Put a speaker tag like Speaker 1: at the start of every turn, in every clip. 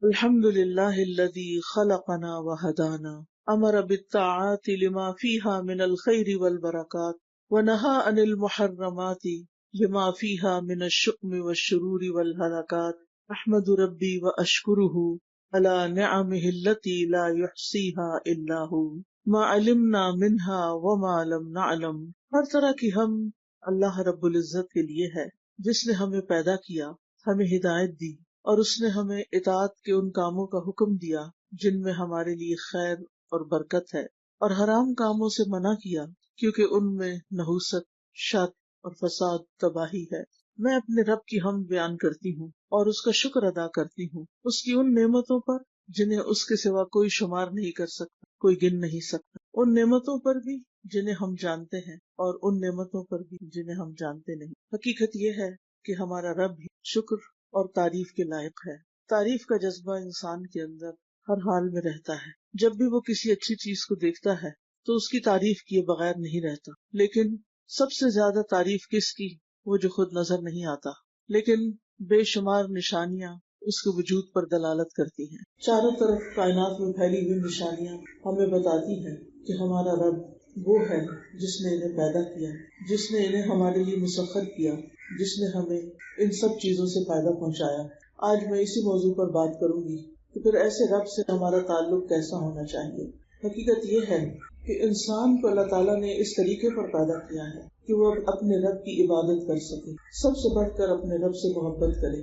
Speaker 1: الحمد لله الذي خلقنا وهدانا أمر بالطاعات لما فيها من الخير والبركات ونهى عن المحرمات لما فيها من الشؤم والشرور والهلكات أحمد ربي وأشكره على نعمه التي لا يحصيها إلا هو ما علمنا منها وما لم نعلم. ہر طرح کی ہم اللہ رب العزت کے لیے ہے جس نے ہمیں پیدا کیا، ہمیں ہدایت دی اور اس نے ہمیں اطاعت کے ان کاموں کا حکم دیا جن میں ہمارے لیے خیر اور برکت ہے، اور حرام کاموں سے منع کیا کیونکہ ان میں نحوست، شر اور فساد، تباہی ہے۔ میں اپنے رب کی حمد بیان کرتی ہوں اور اس کا شکر ادا کرتی ہوں، اس کی ان نعمتوں پر جنہیں اس کے سوا کوئی شمار نہیں کر سکتا، کوئی گن نہیں سکتا، ان نعمتوں پر بھی جنہیں ہم جانتے ہیں اور ان نعمتوں پر بھی جنہیں ہم جانتے نہیں۔ حقیقت یہ ہے کہ ہمارا رب ہی شکر اور تعریف کے لائق ہے۔ تعریف کا جذبہ انسان کے اندر ہر حال میں رہتا ہے۔ جب بھی وہ کسی اچھی چیز کو دیکھتا ہے تو اس کی تعریف کیے بغیر نہیں رہتا، لیکن سب سے زیادہ تعریف کس کی؟ وہ جو خود نظر نہیں آتا، لیکن بے شمار نشانیاں اس کے وجود پر دلالت کرتی ہیں۔ چاروں طرف کائنات میں پھیلی ہوئی نشانیاں ہمیں بتاتی ہیں کہ ہمارا رب وہ ہے جس نے انہیں پیدا کیا، جس نے انہیں ہمارے لیے مسخر کیا، جس نے ہمیں ان سب چیزوں سے فائدہ پہنچایا۔ آج میں اسی موضوع پر بات کروں گی کہ پھر ایسے رب سے ہمارا تعلق کیسا ہونا چاہیے۔ حقیقت یہ ہے کہ انسان کو اللہ تعالیٰ نے اس طریقے پر پیدا کیا ہے کہ وہ اپنے رب کی عبادت کر سکے، سب سے بڑھ کر اپنے رب سے محبت کرے۔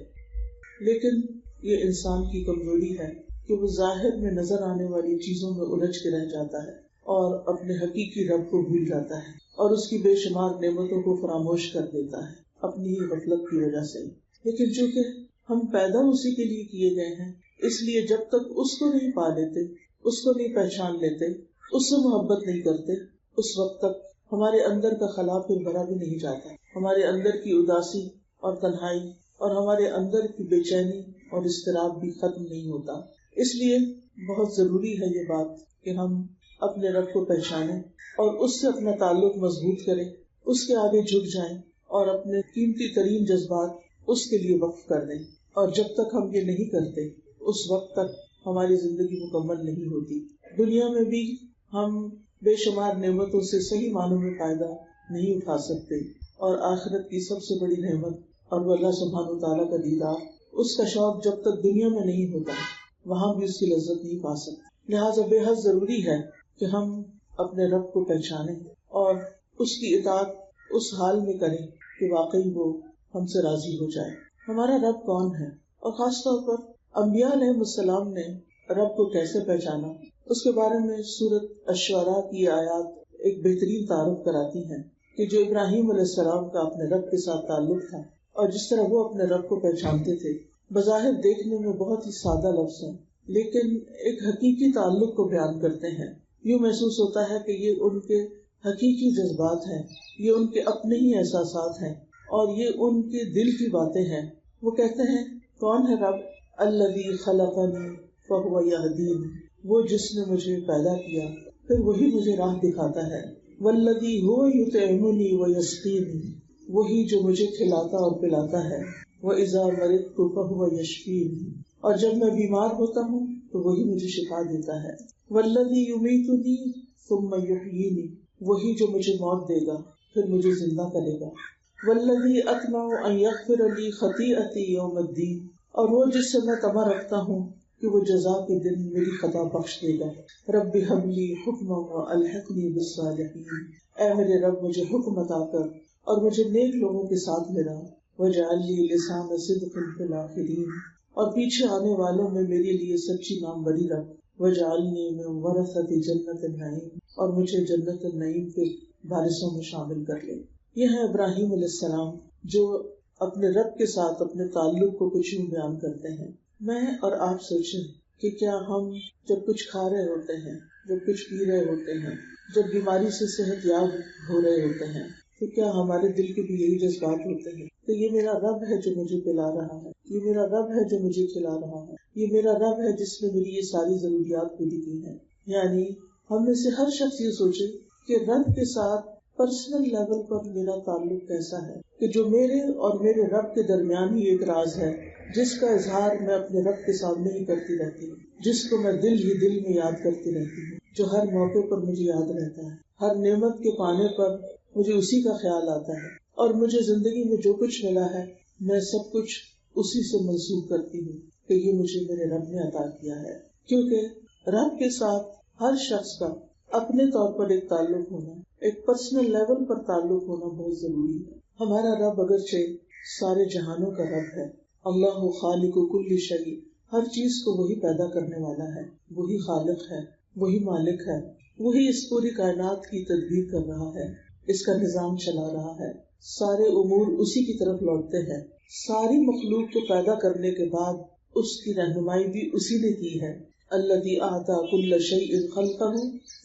Speaker 1: لیکن یہ انسان کی کمزوری ہے کہ وہ ظاہر میں نظر آنے والی چیزوں میں الجھ کے رہ جاتا ہے اور اپنے حقیقی رب کو بھول جاتا ہے اور اس کی بے شمار نعمتوں کو فراموش کر دیتا ہے اپنی ہی غفلت کی وجہ سے۔ لیکن چونکہ ہم پیدا اسی کے لیے کیے گئے ہیں، اس لیے جب تک اس کو نہیں پا لیتے، اس کو نہیں پہچان لیتے، اس سے محبت نہیں کرتے، اس وقت تک ہمارے اندر کا خلا پھر بھرا بھی نہیں جاتا۔ ہمارے اندر کی اداسی اور تنہائی اور ہمارے اندر کی بے چینی اور اضطراب بھی ختم نہیں ہوتا۔ اس لیے بہت ضروری ہے یہ بات کہ ہم اپنے رب کو پہچانیں اور اس سے اپنا تعلق مضبوط کریں، اس کے آگے جھک جائیں اور اپنے قیمتی ترین جذبات اس کے لیے وقف کر دیں۔ اور جب تک ہم یہ نہیں کرتے اس وقت تک ہماری زندگی مکمل نہیں ہوتی۔ دنیا میں بھی ہم بے شمار نعمتوں سے صحیح معنوں میں فائدہ نہیں اٹھا سکتے، اور آخرت کی سب سے بڑی نعمت اور وہ اللہ سبحانہ وتعالیٰ کا دیدار، اس کا شوق جب تک دنیا میں نہیں ہوتا وہاں بھی اس کی لذت نہیں پا سکتے۔ لہٰذا بے حد ضروری ہے کہ ہم اپنے رب کو پہچانیں اور اس کی اطاعت اس حال میں کریں کہ واقعی وہ ہم سے راضی ہو جائے۔ ہمارا رب کون ہے، اور خاص طور پر انبیاء علیہ السلام نے رب کو کیسے پہچانا، اس کے بارے میں سورۃ الشعراء کی آیات ایک بہترین تعارف کراتی ہیں کہ جو ابراہیم علیہ السلام کا اپنے رب کے ساتھ تعلق تھا اور جس طرح وہ اپنے رب کو پہچانتے تھے، بظاہر دیکھنے میں بہت ہی سادہ لفظ ہیں لیکن ایک حقیقی تعلق کو بیان کرتے ہیں۔ یوں محسوس ہوتا ہے کہ یہ ان کے حقیقی جذبات ہیں، یہ ان کے اپنے ہی احساسات ہیں اور یہ ان کے دل کی باتیں ہیں۔ وہ کہتے ہیں کون ہے رب؟ الذی خلقنی فہو یہدین، وہ جس نے مجھے پیدا کیا پھر وہی مجھے راہ دکھاتا ہے۔ والذی هو یطعمنی ویسقینی، وہی جو مجھے کھلاتا اور پلاتا ہے۔ وَإِذَا مَرِضْتُ فَهُوَ يَشْفِينِ، اور جب میں بیمار ہوتا ہوں تو وہی مجھے شفا دیتا ہے۔ وَالَّذِي يُمِيتُنِي ثُمَّ يُحْيِينِ، وہی جو مجھے موت دے گا پھر مجھے زندہ کرے گا۔ وَالَّذِي أَطْمَعُ أَن يَغْفِرَ لِي خَطِيئَتِي يَوْمَ الدِّينِ، اور وہ جس سے میں طمع رکھتا ہوں کہ وہ جزا کے دن میری خطا بخش دے گا۔ رَبِّ هَبْ لِي حُکْمًا وَأَلْحِقْنِي بِالصَّالِحِينَ، اے میرے رب مجھے حکم عطا کر اور مجھے نیک لوگوں کے ساتھ ملا۔ وَاجْعَل لِّي لِسَانَ صِدْقٍ فِي الْآخِرِينَ، اور پیچھے آنے والوں میں میرے لیے سچی ناموری رکھ۔ وَاجْعَلْنِي مِن وَرَثَةِ جَنَّةِ النَّعِيمِ، اور مجھے جنت النعیم کے وارثوں میں شامل کر لے۔ یہ ہے ابراہیم علیہ السلام جو اپنے رب کے ساتھ اپنے تعلق کو کچھ یوں بیان کرتے ہیں۔ میں اور آپ سوچیں کہ کیا ہم جب کچھ کھا رہے ہوتے ہیں، جب کچھ پی رہے ہوتے ہیں، جب بیماری سے صحت یاب ہو رہے ہوتے ہیں، تو کیا ہمارے دل کے بھی یہی جذبات ہوتے ہیں کہ یہ میرا رب ہے جو مجھے پلا رہا ہے، یہ میرا رب ہے جو مجھے کھلا رہا ہے، یہ میرا رب ہے جس نے میری یہ ساری ضروریات پوری کی ہیں۔ یعنی ہم میں سے ہر شخص یہ سوچے کہ رب کے ساتھ پرسنل لیول پر میرا تعلق کیسا ہے، کہ جو میرے اور میرے رب کے درمیان ہی ایک راز ہے جس کا اظہار میں اپنے رب کے سامنے ہی کرتی رہتی ہوں، جس کو میں دل ہی دل میں یاد کرتی رہتی ہوں، جو ہر موقع پر مجھے یاد رہتا ہے، ہر نعمت کے پانے پر مجھے اسی کا خیال آتا ہے، اور مجھے زندگی میں جو کچھ ملا ہے میں سب کچھ اسی سے منسوب کرتی ہوں کہ یہ مجھے میرے رب نے عطا کیا ہے۔ کیونکہ رب کے ساتھ ہر شخص کا اپنے طور پر ایک تعلق ہونا، ایک پرسنل لیول پر تعلق ہونا بہت ضروری ہے۔ ہمارا رب اگرچہ سارے جہانوں کا رب ہے، اللہ خالق کل شیء، ہر چیز کو وہی پیدا کرنے والا ہے، وہی خالق ہے، وہی مالک ہے، وہی اس پوری کائنات کی تدبیر کر رہا ہے، اس کا نظام چلا رہا ہے، سارے امور اسی کی طرف لوٹتے ہیں، ساری مخلوق کو پیدا کرنے کے بعد اس کی رہنمائی بھی اسی نے کی ہے۔ الذی اعطی کل شیء خلقہ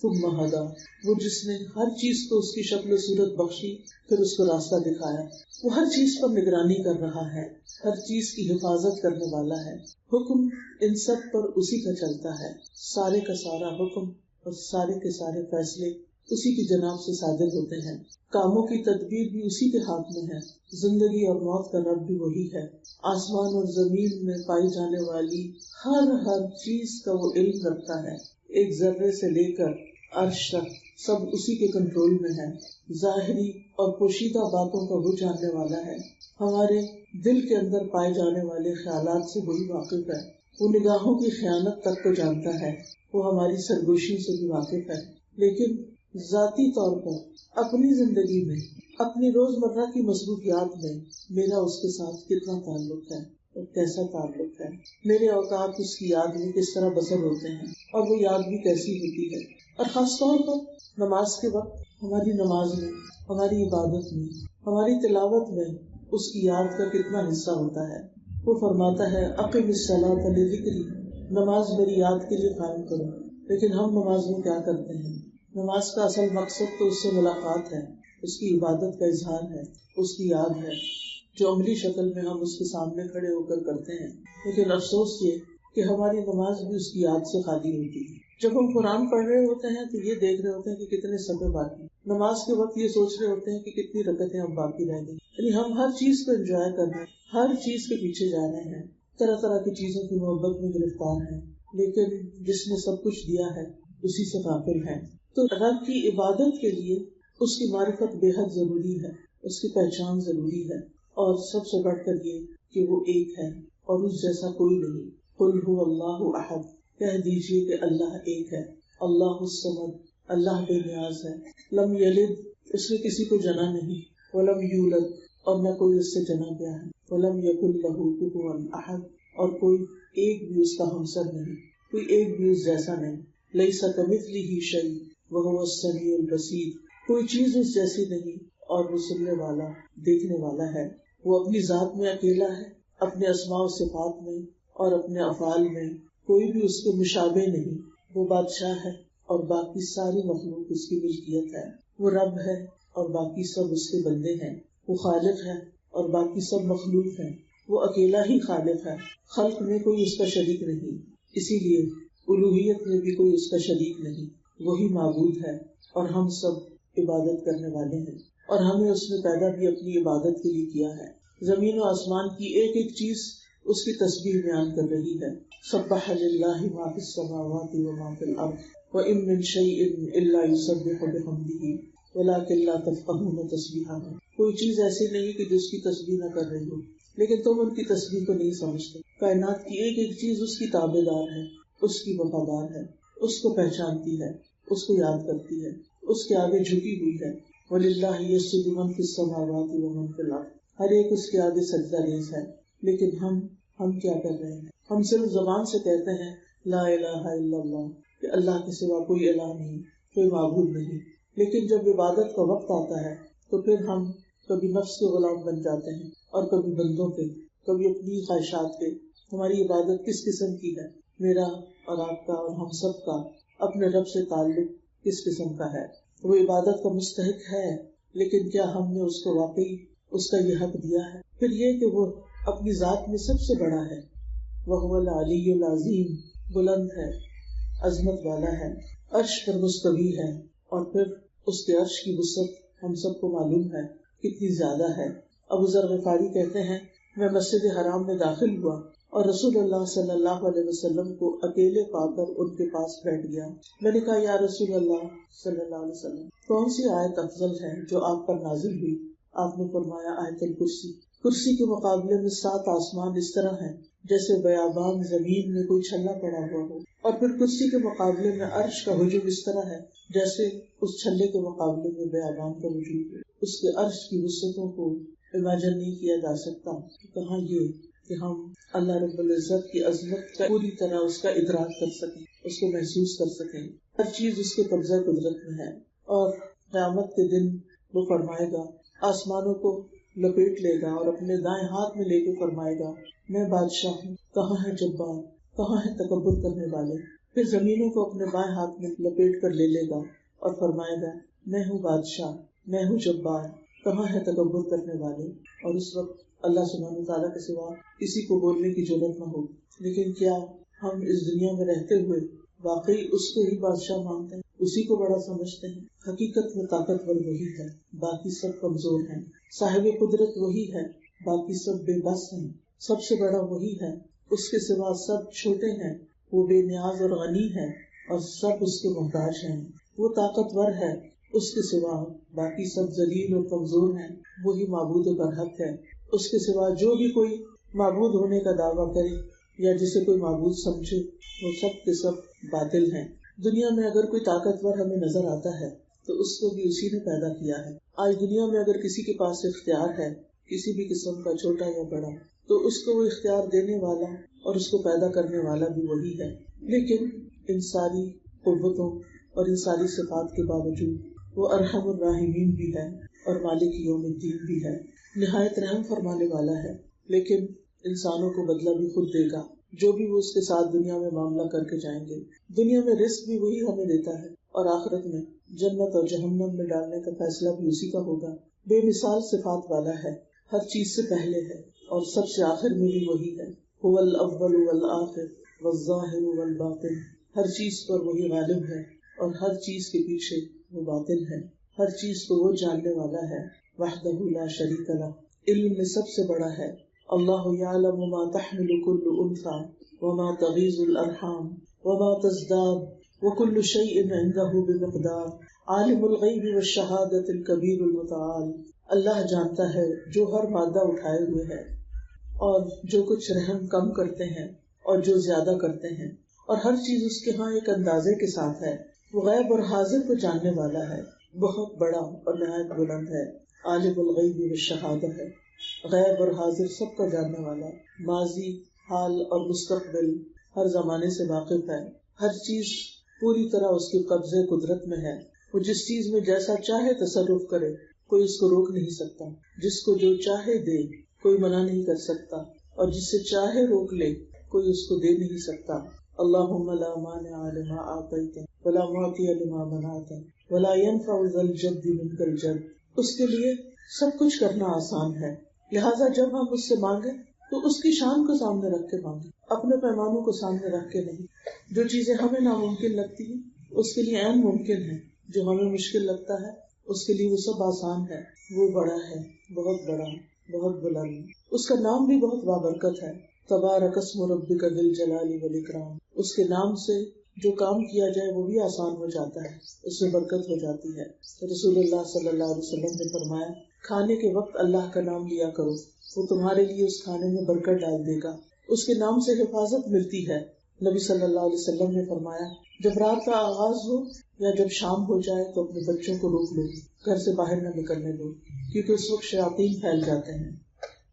Speaker 1: ثم ہدی، وہ جس نے ہر چیز کو اس کی شکل و صورت بخشی پھر اس کو راستہ دکھایا، وہ ہر چیز پر نگرانی کر رہا ہے، ہر چیز کی حفاظت کرنے والا ہے، حکم ان سب پر اسی کا چلتا ہے، سارے کا سارا حکم اور سارے کے سارے فیصلے اسی کی جناب سے صادر ہوتے ہیں، کاموں کی تدبیر بھی اسی کے ہاتھ میں ہے، زندگی اور موت کا رب بھی وہی ہے، آسمان اور زمین میں پائی جانے والی ہر چیز کا وہ علم رکھتا ہے، ایک ذرے سے لے کر عرش تک سب اسی کے کنٹرول میں ہے، ظاہری اور پوشیدہ باتوں کا وہ جاننے والا ہے، ہمارے دل کے اندر پائے جانے والے خیالات سے وہی واقف ہے، وہ نگاہوں کی خیانت تک کو جانتا ہے، وہ ہماری سرگوشیوں سے بھی واقف ہے، لیکن ذاتی طور پر اپنی زندگی میں، اپنی روزمرہ کی مصروفیات میں میرا اس کے ساتھ کتنا تعلق ہے اور کیسا تعلق ہے، میرے اوقات اس کی یاد میں کس طرح بسر ہوتے ہیں اور وہ یاد بھی کیسی ہوتی ہے، اور خاص طور پر نماز کے وقت ہماری نماز میں، ہماری عبادت میں، ہماری تلاوت میں اس کی یاد کا کتنا حصہ ہوتا ہے۔ وہ فرماتا ہے اقم الصلاۃ لذکری، نماز میری یاد کے لیے قائم کرو، لیکن ہم نماز میں کیا کرتے ہیں؟ نماز کا اصل مقصد تو اس سے ملاقات ہے، اس کی عبادت کا اظہار ہے، اس کی یاد ہے، جو عملی شکل میں ہم اس کے سامنے کھڑے ہو کر کرتے ہیں، لیکن افسوس یہ کہ ہماری نماز بھی اس کی یاد سے خالی ہوتی ہے۔ جب ہم قرآن پڑھ رہے ہوتے ہیں تو یہ دیکھ رہے ہوتے ہیں کہ کتنے صفحے باقی، نماز کے وقت یہ سوچ رہے ہوتے ہیں کہ کتنی رکعتیں اب باقی رہ گئی، یعنی ہم ہر چیز کو انجوائے کر رہے ہیں، ہر چیز کے پیچھے جا رہے ہیں، طرح طرح کی چیزوں کی محبت میں گرفتار ہیں، لیکن جس نے سب کچھ دیا ہے اسی سے غافل ہے۔ تو رب کی عبادت کے لیے اس کی معرفت بے حد ضروری ہے، اس کی پہچان ضروری ہے، اور سب سے بڑھ کر یہ کہ وہ ایک ہے اور اس جیسا کوئی نہیں۔ قل هو اللہ احد، کہہ دیجئے کہ اللہ ایک ہے، اللہ الصمد، اللہ بے نیاز ہے، لم یلد، اس نے کسی کو جنا نہیں، ولم یولد، اور نہ کوئی اس سے جنا گیا ہے، ولم یکن لہ کفوا احد، اور کوئی ایک بھی اس کا ہمسر نہیں، کوئی ایک بھی اس جیسا نہیں، لیس کمثلہ شیء وہو السمیع البصیر، کوئی چیز اس جیسی نہیں اور وہ سننے والا، دیکھنے والا ہے، وہ اپنی ذات میں اکیلا ہے، اپنے اسماء و صفات میں اور اپنے افعال میں کوئی بھی اس کے مشابہ نہیں، وہ بادشاہ ہے اور باقی ساری مخلوق اس کی ملکیت ہے، وہ رب ہے اور باقی سب اس کے بندے ہیں، وہ خالق ہے اور باقی سب مخلوق ہیں، وہ اکیلا ہی خالق ہے، خلق میں کوئی اس کا شریک نہیں، اسی لیے الوہیت میں بھی کوئی اس کا شریک نہیں، وہی معبود ہے اور ہم سب عبادت کرنے والے ہیں، اور ہمیں اس نے پیدا بھی اپنی عبادت کے لیے کیا ہے۔ زمین و آسمان کی ایک ایک چیز اس کی تسبیح بیان کر رہی ہے، سبح للہ ما فی السماوات وما فی الارض وان من شیء الا یسبح بحمدہ ولکن لا تفقہون تسبیحهم، کوئی چیز ایسی نہیں کہ جس کی تسبیح نہ کر رہی ہو، لیکن تم ان کی تسبیح کو نہیں سمجھتے۔ کائنات کی ایک ایک چیز اس کی تابعدار ہے، اس کی وفادار ہے، اس کو پہچانتی ہے، اس کو یاد کرتی ہے، اس کے آگے جھکی ہوئی ہے۔ وَلِلَّهِ يَسْجُدُ مَن فِي السَّمَاوَاتِ وَمَن فِي الْأَرْضِ، ہر ایک اس کے آگے سجدہ ریز ہے، لیکن ہم کیا کر رہے ہیں؟ ہم صرف زبان سے کہتے ہیں لا الہ الا اللہ، کہ اللہ کے سوا کوئی الہ نہیں، کوئی معبود نہیں، لیکن جب عبادت کا وقت آتا ہے تو پھر ہم کبھی نفس کے غلام بن جاتے ہیں اور کبھی بندوں کے، کبھی اپنی خواہشات کے۔ ہماری عبادت کس قسم کی ہے؟ میرا اور آپ کا اور ہم سب کا اپنے رب سے تعلق کس قسم کا ہے؟ وہ عبادت کا مستحق ہے، لیکن کیا ہم نے اس کو واقعی اس کا یہ حق دیا ہے؟ پھر یہ کہ وہ اپنی ذات میں سب سے بڑا ہے، وَهُوَ الْعَلِيُّ الْعَظِيمُ، بلند ہے، عظمت والا ہے، عرش پر مستوی ہے، اور پھر اس کے عرش کی وسعت ہم سب کو معلوم ہے کتنی زیادہ ہے۔ ابو ذر غفاری کہتے ہیں میں مسجد حرام میں داخل ہوا اور رسول اللہ صلی اللہ علیہ وسلم کو اکیلے پا کر ان کے پاس بیٹھ گیا۔ میں نے کہا یا رسول اللہ صلی اللہ علیہ وسلم، کون سی آیت افضل ہے جو آپ پر نازل ہوئی؟ آپ نے فرمایا آیت الکرسی۔ کرسی کے مقابلے میں 7 آسمان اس طرح ہیں جیسے بیابان زمین میں کوئی چھلا پڑا ہوا ہو، اور پھر کرسی کے مقابلے میں عرش کا وجود اس طرح ہے جیسے اس چھلے کے مقابلے میں بیابان کا وجود ہے۔ اس کے عرش کی وسعتوں کو امیجن نہیں کیا جا سکتا۔ کہاں یہ کہ ہم اللہ رب العزت کی عظمت کا پوری طرح اس کا ادراک کر سکیں، اس کو محسوس کر سکیں۔ ہر چیز اس کے قبضہ قدرت میں ہے، اور قیامت کے دن وہ فرمائے گا، آسمانوں کو لپیٹ لے گا اور اپنے دائیں ہاتھ میں لے کے فرمائے گا میں بادشاہ ہوں، کہاں ہے جبار، کہاں ہے تکبر کرنے والے؟ پھر زمینوں کو اپنے بائیں ہاتھ میں لپیٹ کر لے لے گا اور فرمائے گا میں ہوں بادشاہ، میں ہوں جبار، کہاں ہے تکبر کرنے والے؟ اور اس وقت اللہ سبحانہ وتعالیٰ کے سوا کسی کو بولنے کی جرات نہ ہو۔ لیکن کیا ہم اس دنیا میں رہتے ہوئے واقعی اس کو ہی بادشاہ مانتے ہیں، اسی کو بڑا سمجھتے ہیں؟ حقیقت میں طاقتور وہی ہے، باقی سب کمزور ہیں۔ صاحب قدرت وہی ہے، باقی سب بے بس ہیں۔ سب سے بڑا وہی ہے، اس کے سوا سب چھوٹے ہیں۔ وہ بے نیاز اور غنی ہے اور سب اس کے محتاج ہیں۔ وہ طاقتور ہے، اس کے سوا باقی سب ذلیل اور کمزور ہیں۔ وہی معبود برحق ہے، اس کے سوا جو بھی کوئی معبود ہونے کا دعویٰ کرے یا جسے کوئی معبود سمجھے وہ سب کے سب باطل ہیں۔ دنیا میں اگر کوئی طاقتور ہمیں نظر آتا ہے تو اس کو بھی اسی نے پیدا کیا ہے۔ آج دنیا میں اگر کسی کے پاس اختیار ہے کسی بھی قسم کا، چھوٹا یا بڑا، تو اس کو وہ اختیار دینے والا اور اس کو پیدا کرنے والا بھی وہی ہے۔ لیکن ان ساری قوتوں اور ان ساری صفات کے باوجود وہ ارحم الراحمین بھی ہے اور مالک یوم الدین بھی ہے، نہایت رحم فرمانے والا ہے۔ لیکن انسانوں کو بدلہ بھی خود دے گا، جو بھی وہ اس کے ساتھ دنیا میں معاملہ کر کے جائیں گے۔ دنیا میں رزق بھی وہی ہمیں دیتا ہے اور آخرت میں جنت اور جہنم میں ڈالنے کا فیصلہ بھی اسی کا ہوگا۔ بے مثال صفات والا ہے، ہر چیز سے پہلے ہے اور سب سے آخر میں بھی وہی ہے۔ هو الاول والآخر والظاہر والباطن، ہر چیز پر وہی غالب ہے اور ہر چیز کے پیچھے وہ باطن ہے۔ ہر چیز کو وہ جاننے والا ہے، وحدہ لا شریک لہ، علم میں سب سے بڑا ہے۔ اللہ یعلم ما تحمل كل انثى وما تغیض الارحام وما تزداد وكل شیء عنده بمقدار، عالم الغیب والشہادۃ الکبیر المتعال۔ اللہ جانتا ہے جو ہر مادہ اٹھائے ہوئے ہے اور جو کچھ رحم کم کرتے ہیں اور جو زیادہ کرتے ہیں، اور ہر چیز اس کے ہاں ایک اندازے کے ساتھ ہے۔ وہ غیب اور حاضر کو جاننے والا ہے، بہت بڑا اور نہایت بلند ہے۔ عالم الغیب والشہادہ ہے، غیب اور حاضر سب کا جاننے والا، ماضی، حال اور مستقبل ہر زمانے سے واقف ہے۔ ہر چیز پوری طرح اس کے قبضے قدرت میں ہے۔ وہ جس چیز میں جیسا چاہے تصرف کرے، کوئی اس کو روک نہیں سکتا۔ جس کو جو چاہے دے، کوئی منع نہیں کر سکتا، اور جس سے چاہے روک لے، کوئی اس کو دے نہیں سکتا۔ اللہم لا مانع لما اعطیت ولا معطی لما منعت ولا ينفع ذا الجد منک الجد۔ اس کے لیے سب کچھ کرنا آسان ہے، لہٰذا جب ہم اس سے مانگیں تو اس کی شان کو سامنے رکھ کے مانگیں، اپنے پیمانوں کو سامنے رکھ کے نہیں۔ جو چیزیں ہمیں ناممکن لگتی ہیں اس کے لیے عین ممکن ہے، جو ہمیں مشکل لگتا ہے اس کے لیے وہ سب آسان ہے۔ وہ بڑا ہے، بہت بڑا، بہت بلند، اس کا نام بھی بہت بابرکت ہے۔ تبارک اسم ربک ذی الجلال والاکرام، اس کے نام سے جو کام کیا جائے وہ بھی آسان ہو جاتا ہے، اس میں برکت ہو جاتی ہے۔ رسول اللہ صلی اللہ علیہ وسلم نے فرمایا کھانے کے وقت اللہ کا نام لیا کرو، وہ تمہارے لیے اس کھانے میں برکت ڈال دے گا، اس کے نام سے حفاظت ملتی ہے۔ نبی صلی اللہ علیہ وسلم نے فرمایا جب رات کا آغاز ہو یا جب شام ہو جائے تو اپنے بچوں کو روک لو، گھر سے باہر نہ نکلنے دو، کیونکہ اس وقت شیاطین پھیل جاتے ہیں۔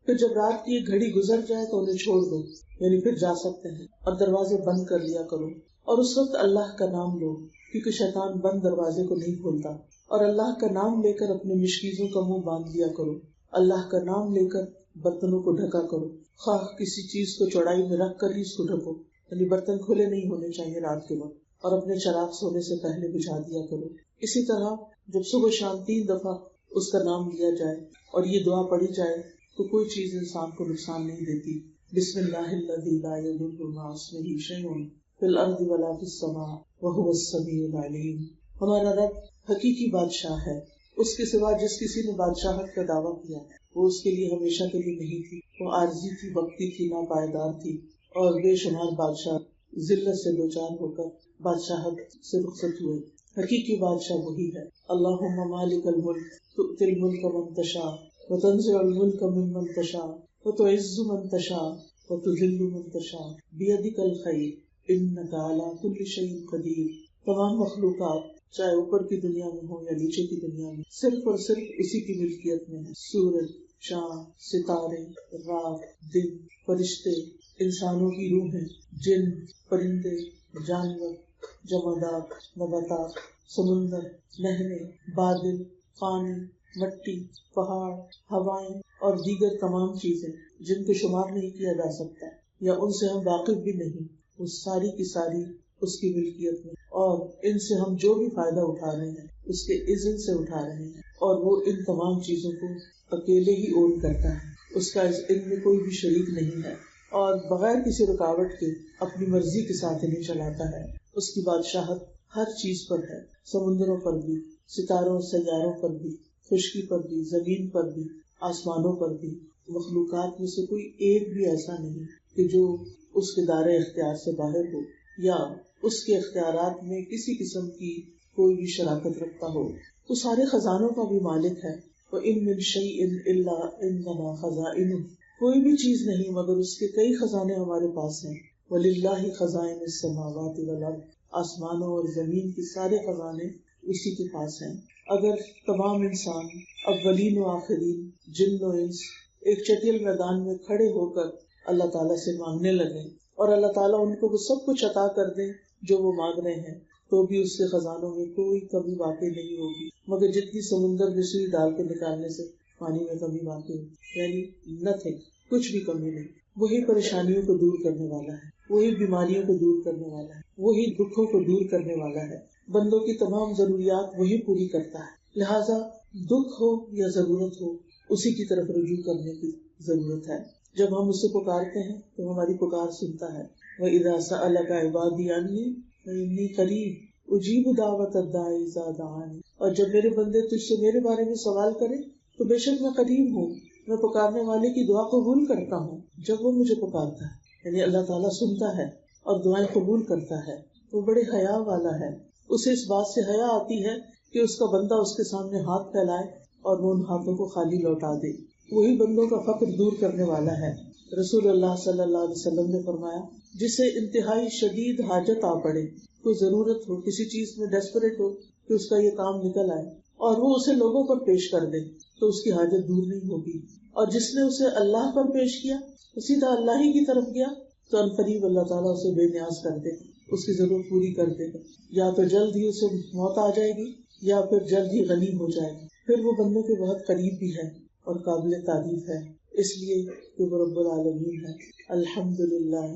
Speaker 1: پھر جب رات کی ایک گھڑی گزر جائے تو انہیں چھوڑ دو، یعنی پھر جا سکتے ہیں، اور دروازے بند کر لیا کرو، اور اس وقت اللہ کا نام لو، کیونکہ شیطان بند دروازے کو نہیں کھولتا، اور اللہ کا نام لے کر اپنے مشکیزوں کا منہ باندھ لیا کرو، اللہ کا نام لے کر برتنوں کو ڈھکا کرو، خواہ کسی چیز کو چوڑائی میں رکھ کر ہی اس کو ڈھکو، یعنی برتن کھلے نہیں ہونے چاہیے رات کے وقت، اور اپنے چراغ سونے سے پہلے بجھا دیا کرو۔ اسی طرح جب صبح شام 3 دفعہ اس کا نام لیا جائے اور یہ دعا پڑھی جائے تو کوئی چیز انسان کو نقصان نہیں دیتی۔ بسم اللہ الذی لا یضر مع اسمہ شیء فی الارض ولا فی السماء وہو السمیع العلیم۔ ہمارا رب حقیقی بادشاہ ہے، اس کے سوا جس کسی نے بادشاہت کا دعویٰ کیا وہ اس کے لیے ہمیشہ کے لیے نہیں تھی، وہ عارضی تھی، وقتی تھی، ناپائیدار تھی، اور بے شمار بادشاہ ذلت سے دوچار ہو کر بادشاہت سے رخصت ہوئے۔ حقیقی بادشاہ وہی ہے۔ اللہم مالک الملک تؤتی الملک من تشاء وتنزع الملک ممن تشاء وتعز من تشاء وتذل من تشاء بیدک الخیر انک علی کل شیء قدیر۔ تمام مخلوقات چاہے اوپر کی دنیا میں ہو یا نیچے کی دنیا میں، صرف اور صرف اسی کی ملکیت میں ہے۔ سورج، چاند، ستارے، رات، دن، فرشتے، انسانوں کی روحیں، جن، پرندے، جانور، جمادات، نباتات، سمندر، نہریں، بادل، پانی، مٹی، پہاڑ، ہوائیں اور دیگر تمام چیزیں جن کو شمار نہیں کیا جا سکتا یا ان سے ہم واقف بھی نہیں، وہ ساری کی ساری اس کی ملکیت میں، اور ان سے ہم جو بھی فائدہ اٹھا رہے ہیں اس کے اذن سے اٹھا رہے ہیں، اور وہ ان تمام چیزوں کو اکیلے ہی اون کرتا ہے، اس کا اس علم میں کوئی بھی شریک نہیں ہے، اور بغیر کسی رکاوٹ کے اپنی مرضی کے ساتھ انہیں چلاتا ہے۔ اس کی بادشاہت ہر چیز پر ہے، سمندروں پر بھی، ستاروں سیاروں پر بھی، خشکی پر بھی، زمین پر بھی، آسمانوں پر بھی۔ مخلوقات میں سے کوئی ایک بھی ایسا نہیں کہ جو اس کے دائرۂ اختیار سے باہر ہو یا اس کے اختیارات میں کسی قسم کی کوئی بھی شراکت رکھتا ہو۔ وہ سارے خزانوں کا بھی مالک ہے۔ وَإِن مِّن شَيْءٍ إِلَّا عِندَنَا خَزَائِنُهُ، کوئی بھی چیز نہیں مگر اس کے کئی خزانے ہمارے پاس ہیں۔ وَلِلَّهِ خَزَائِنُ السَّمَاوَاتِ وَالْأَرْضِ، آسمانوں اور زمین کے سارے خزانے اسی کے پاس ہیں۔ اگر تمام انسان، اولین و آخرین، جن و انس، ایک چٹیل میدان میں کھڑے ہو کر اللہ تعالیٰ سے مانگنے لگیں اور اللہ تعالیٰ ان کو وہ سب کچھ عطا کر دیں جو وہ مانگ رہے ہیں، تو بھی اس کے خزانوں میں کوئی کمی واقع نہیں ہوگی، مگر جتنی سمندر میں سوئی ڈال کے نکالنے سے پانی میں کمی واقع ہوگی، یعنی نتھنگ، کچھ بھی کمی نہیں۔ وہی پریشانیوں کو دور کرنے والا ہے، وہی بیماریوں کو دور کرنے والا ہے، وہی دکھوں کو دور کرنے والا ہے، بندوں کی تمام ضروریات وہی پوری کرتا ہے۔ لہٰذا دکھ ہو یا ضرورت ہو، اسی کی طرف رجوع کرنے کی ضرورت ہے۔ جب ہم اسے پکارتے ہیں تو ہماری پکار سنتا ہے۔ وَإِذَا سَأَلَكَ عِبَادِي عَنِّي فَإِنِّي قَرِيبٌ أُجِيبُ دَعْوَةَ الدَّاعِ إِذَا دَعَانِ، اور جب میرے بندے تجھ سے میرے بارے میں سوال کریں تو بے شک میں قریب ہوں، میں پکارنے والے کی دعا قبول کرتا ہوں جب وہ مجھے پکارتا ہے۔ یعنی اللہ تعالیٰ سنتا ہے اور دعائیں قبول کرتا ہے۔ وہ بڑے حیا والا ہے، اسے اس بات سے حیا آتی ہے کہ اس کا بندہ اس کے سامنے ہاتھ پھیلائے اور وہ ان ہاتھوں کو خالی لوٹا دے۔ وہی بندوں کا فقر دور کرنے والا ہے۔ رسول اللہ صلی اللہ علیہ وسلم نے فرمایا، جسے انتہائی شدید حاجت آ پڑے، کوئی ضرورت ہو، کسی چیز میں ڈیسپریٹ ہو کہ اس کا یہ کام نکل آئے اور وہ اسے لوگوں پر پیش کر دے تو اس کی حاجت دور نہیں ہوگی، اور جس نے اسے اللہ پر پیش کیا، سیدھا اللہ ہی کی طرف گیا، تو عنقریب اللہ تعالیٰ اسے بے نیاز کر دے گا، اس کی ضرورت پوری کر دے گا۔ یا تو جلد ہی اسے موت آ جائے گی یا پھر جلد ہی غنی ہو جائے گی، پھر وہ بندوں کے بہت قریب بھی ہے اور قابل تعریف ہے، اس لیے کہ وہ رب العالمین ہے۔ الحمدللہ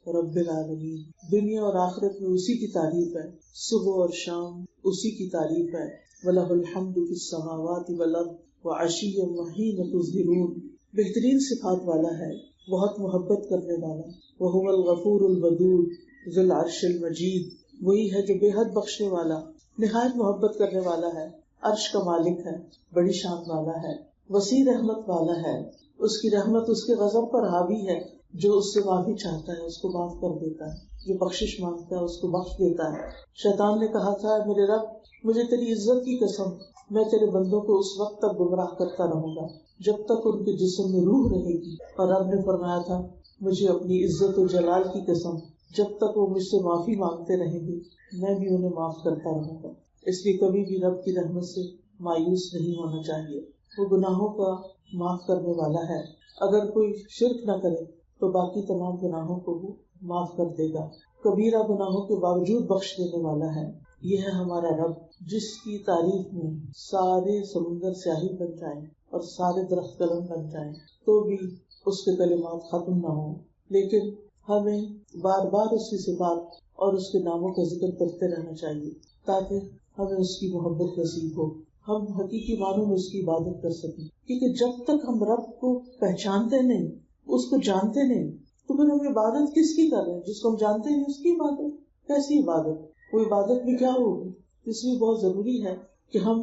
Speaker 1: رب العالمین، دنیا اور آخرت میں اسی کی تعریف ہے، صبح اور شام اسی کی تعریف ہے۔ وَلَهُ الْحَمْدُ فِي السَّمَاوَاتِ وَالْأَرْضِ وَعَشِيًّا وَحِينَ تُظْهِرُونَ، بہترین صفات والا ہے، بہت محبت کرنے والا۔ وَهُوَ الْغَفُورُ الْوَدُودُ ذُو الْعَرْشِ الْمَجِيدُ، وہی ہے جو بے حد بخشنے والا، نہایت محبت کرنے والا ہے، عرش کا مالک ہے، بڑی شان والا ہے، وسیع رحمت والا ہے۔ اس کی رحمت اس کے غضب پر حاوی ہے، جو اس سے معافی چاہتا ہے اس کو معاف کر دیتا ہے، جو بخشش مانگتا ہے اس کو بخش دیتا ہے۔ شیطان نے کہا تھا، میرے رب مجھے تیری عزت کی قسم، میں تیرے بندوں کو اس وقت تک گمراہ کرتا رہوں گا جب تک ان کے جسم میں روح رہے گی، اور رب نے فرمایا تھا، مجھے اپنی عزت و جلال کی قسم، جب تک وہ مجھ سے معافی مانگتے رہیں گے میں بھی انہیں معاف کرتا رہوں گا۔ اس لیے کبھی بھی رب کی رحمت سے مایوس نہیں ہونا چاہیے، وہ گناہوں کا معاف کرنے والا ہے۔ اگر کوئی شرک نہ کرے تو باقی تمام گناہوں کو وہ معاف کر دے گا، کبیرہ گناہوں کے باوجود بخش دینے والا ہے۔ یہ ہے ہمارا رب، جس کی تعریف میں سارے سمندر سیاہی بن جائیں اور سارے درخت قلم بن جائیں تو بھی اس کے کلمات ختم نہ ہوں، لیکن ہمیں بار بار اس کی صفات اور اس کے ناموں کا ذکر کرتے رہنا چاہیے تاکہ ہمیں اس کی محبت نصیب ہو، ہم حقیقی معنوں میں اس کی عبادت کر سکیں۔ کیونکہ جب تک ہم رب کو پہچانتے نہیں، اس کو جانتے نہیں، تو پھر ہم عبادت کس کی کر رہے ہیں؟ جس کو ہم جانتے ہیں اس کی عبادت، کیسی عبادت؟ وہ عبادت بھی کیا ہوگی؟ اس لیے بہت ضروری ہے کہ ہم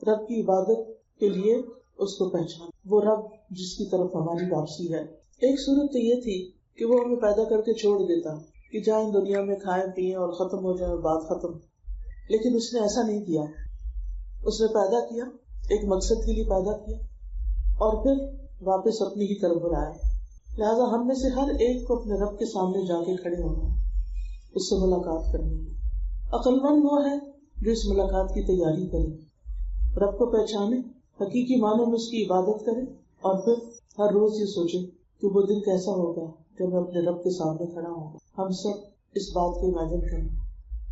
Speaker 1: رب کی عبادت کے لیے اس کو پہچان، وہ رب جس کی طرف ہماری واپسی ہے. ایک صورت تو یہ تھی کہ وہ ہمیں پیدا کر کے چھوڑ دیتا کہ جائیں دنیا میں کھائیں پیئیں اور ختم ہو جائے اور بات ختم. لیکن اس نے ایسا نہیں کیا. اس نے پیدا کیا، ایک مقصد کے لیے پیدا کیا اور پھر واپس اپنی ہی طرف بلایا. لہٰذا ہم میں سے ہر ایک کو اپنے رب کے سامنے جا کے کھڑے ہونا ہے، اس سے ملاقات کرنی ہے. عقل مند وہ ہے جو اس ملاقات کی تیاری کرے، رب کو پہچانے، حقیقی معنوں میں اس کی عبادت کرے اور پھر ہر روز یہ سوچے کہ وہ دن کیسا ہوگا جب میں اپنے رب کے سامنے کھڑا ہوں گا. ہم سب اس بات کو امیجن کریں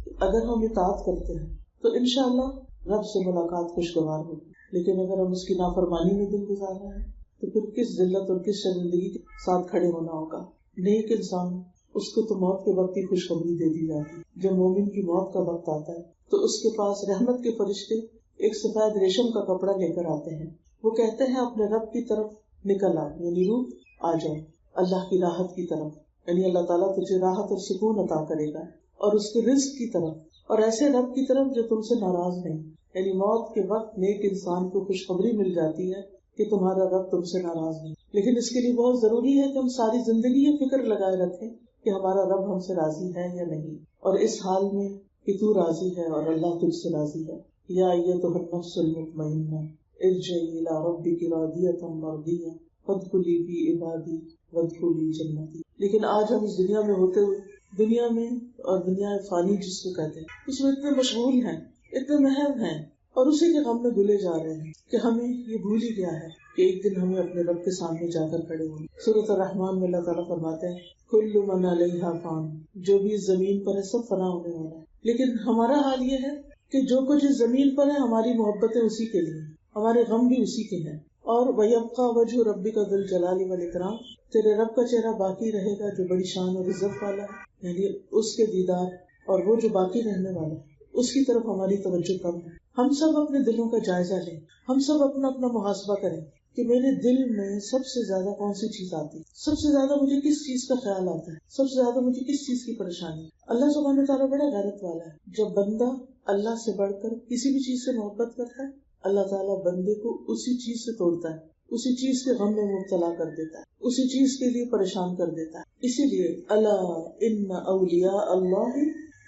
Speaker 1: کہ اگر ہم اطاعت کرتے ہیں تو انشاءاللہ رب سے ملاقات خوشگوار ہوگی، لیکن اگر ہم اس کی نافرمانی میں دن گزار رہے ہیں تو پھر کس ذلت اور کس شرمندگی کے ساتھ کھڑے ہونا ہوگا. نیک انسان اس کو تو موت کے وقت کی خوشخبری دے دی جاتی. جب مومن کی موت کا وقت آتا ہے تو اس کے پاس رحمت کے فرشتے ایک سفید ریشم کا کپڑا لے کر آتے ہیں. وہ کہتے ہیں اپنے رب کی طرف نکل آ، یعنی روح آ جائے اللہ کی راحت کی طرف، یعنی اللہ تعالیٰ تجھے راحت اور سکون عطا کرے گا، اور اس کے رزق کی طرف، اور ایسے رب کی طرف جو تم سے ناراض نہیں. یعنی موت کے وقت نیک انسان کو خوشخبری مل جاتی ہے کہ تمہارا رب تم سے ناراض نہیں. لیکن اس کے لیے بہت ضروری ہے کہ ہم ساری زندگی یہ فکر لگائے رکھیں کہ ہمارا رب ہم سے راضی ہے یا نہیں، اور اس حال میں کہ تو راضی ہے اور اللہ تجھ سے راضی ہے. یا ایتھا النفس المطمئنہ ارجعی الی ربک راضیۃ مرضیہ فادخلی فی عبادی وادخلی جنتی. لیکن آج ہم اس دنیا میں ہوتے ہوئے، دنیا میں اور دنیا فانی جس کو کہتے ہیں، اس میں اتنے مشغول ہیں، اتنے محب ہیں، اور اسی کے غم میں گلے جا رہے ہیں کہ ہمیں یہ بھول ہی گیا ہے کہ ایک دن ہمیں اپنے رب کے سامنے جا کر کھڑے ہوں. سورۃ الرحمن میں اللہ تعالیٰ فرماتے ہیں کل من علیہا فان، جو بھی اس زمین پر ہے سب فنا ہونے والا ہے. لیکن ہمارا حال یہ ہے کہ جو کچھ اس زمین پر ہے ہماری محبتیں اسی کے لیے، ہمارے غم بھی اسی کے ہیں. اور وَيَبْقَى وَجْهُ رَبِّكَ ذُو الْجَلَالِ وَالْإِكْرَامِ، تیرے رب کا چہرہ باقی رہے گا جو بڑی شان اور عزت والا ہے، یعنی اس کے دیدار، اور وہ جو باقی رہنے والا ہے اس کی طرف ہماری توجہ کم ہے. ہم سب اپنے دلوں کا جائزہ لیں، ہم سب اپنا اپنا محاسبہ کریں کہ میرے دل میں سب سے زیادہ کون سی چیز آتی ہے، سب سے زیادہ مجھے کس چیز کا خیال آتا ہے، سب سے زیادہ مجھے کس چیز کی پریشانی. اللہ سبحانہ وتعالیٰ بڑا غیرت والا ہے. جب بندہ اللہ سے بڑھ کر کسی بھی چیز سے محبت کرتا ہے، اللہ تعالیٰ بندے کو اسی چیز سے توڑتا ہے، اسی چیز کے غم میں مبتلا کر دیتا ہے، اسی چیز کے لیے پریشان کر دیتا ہے. اسی لیے الا ان اولیاء اللہ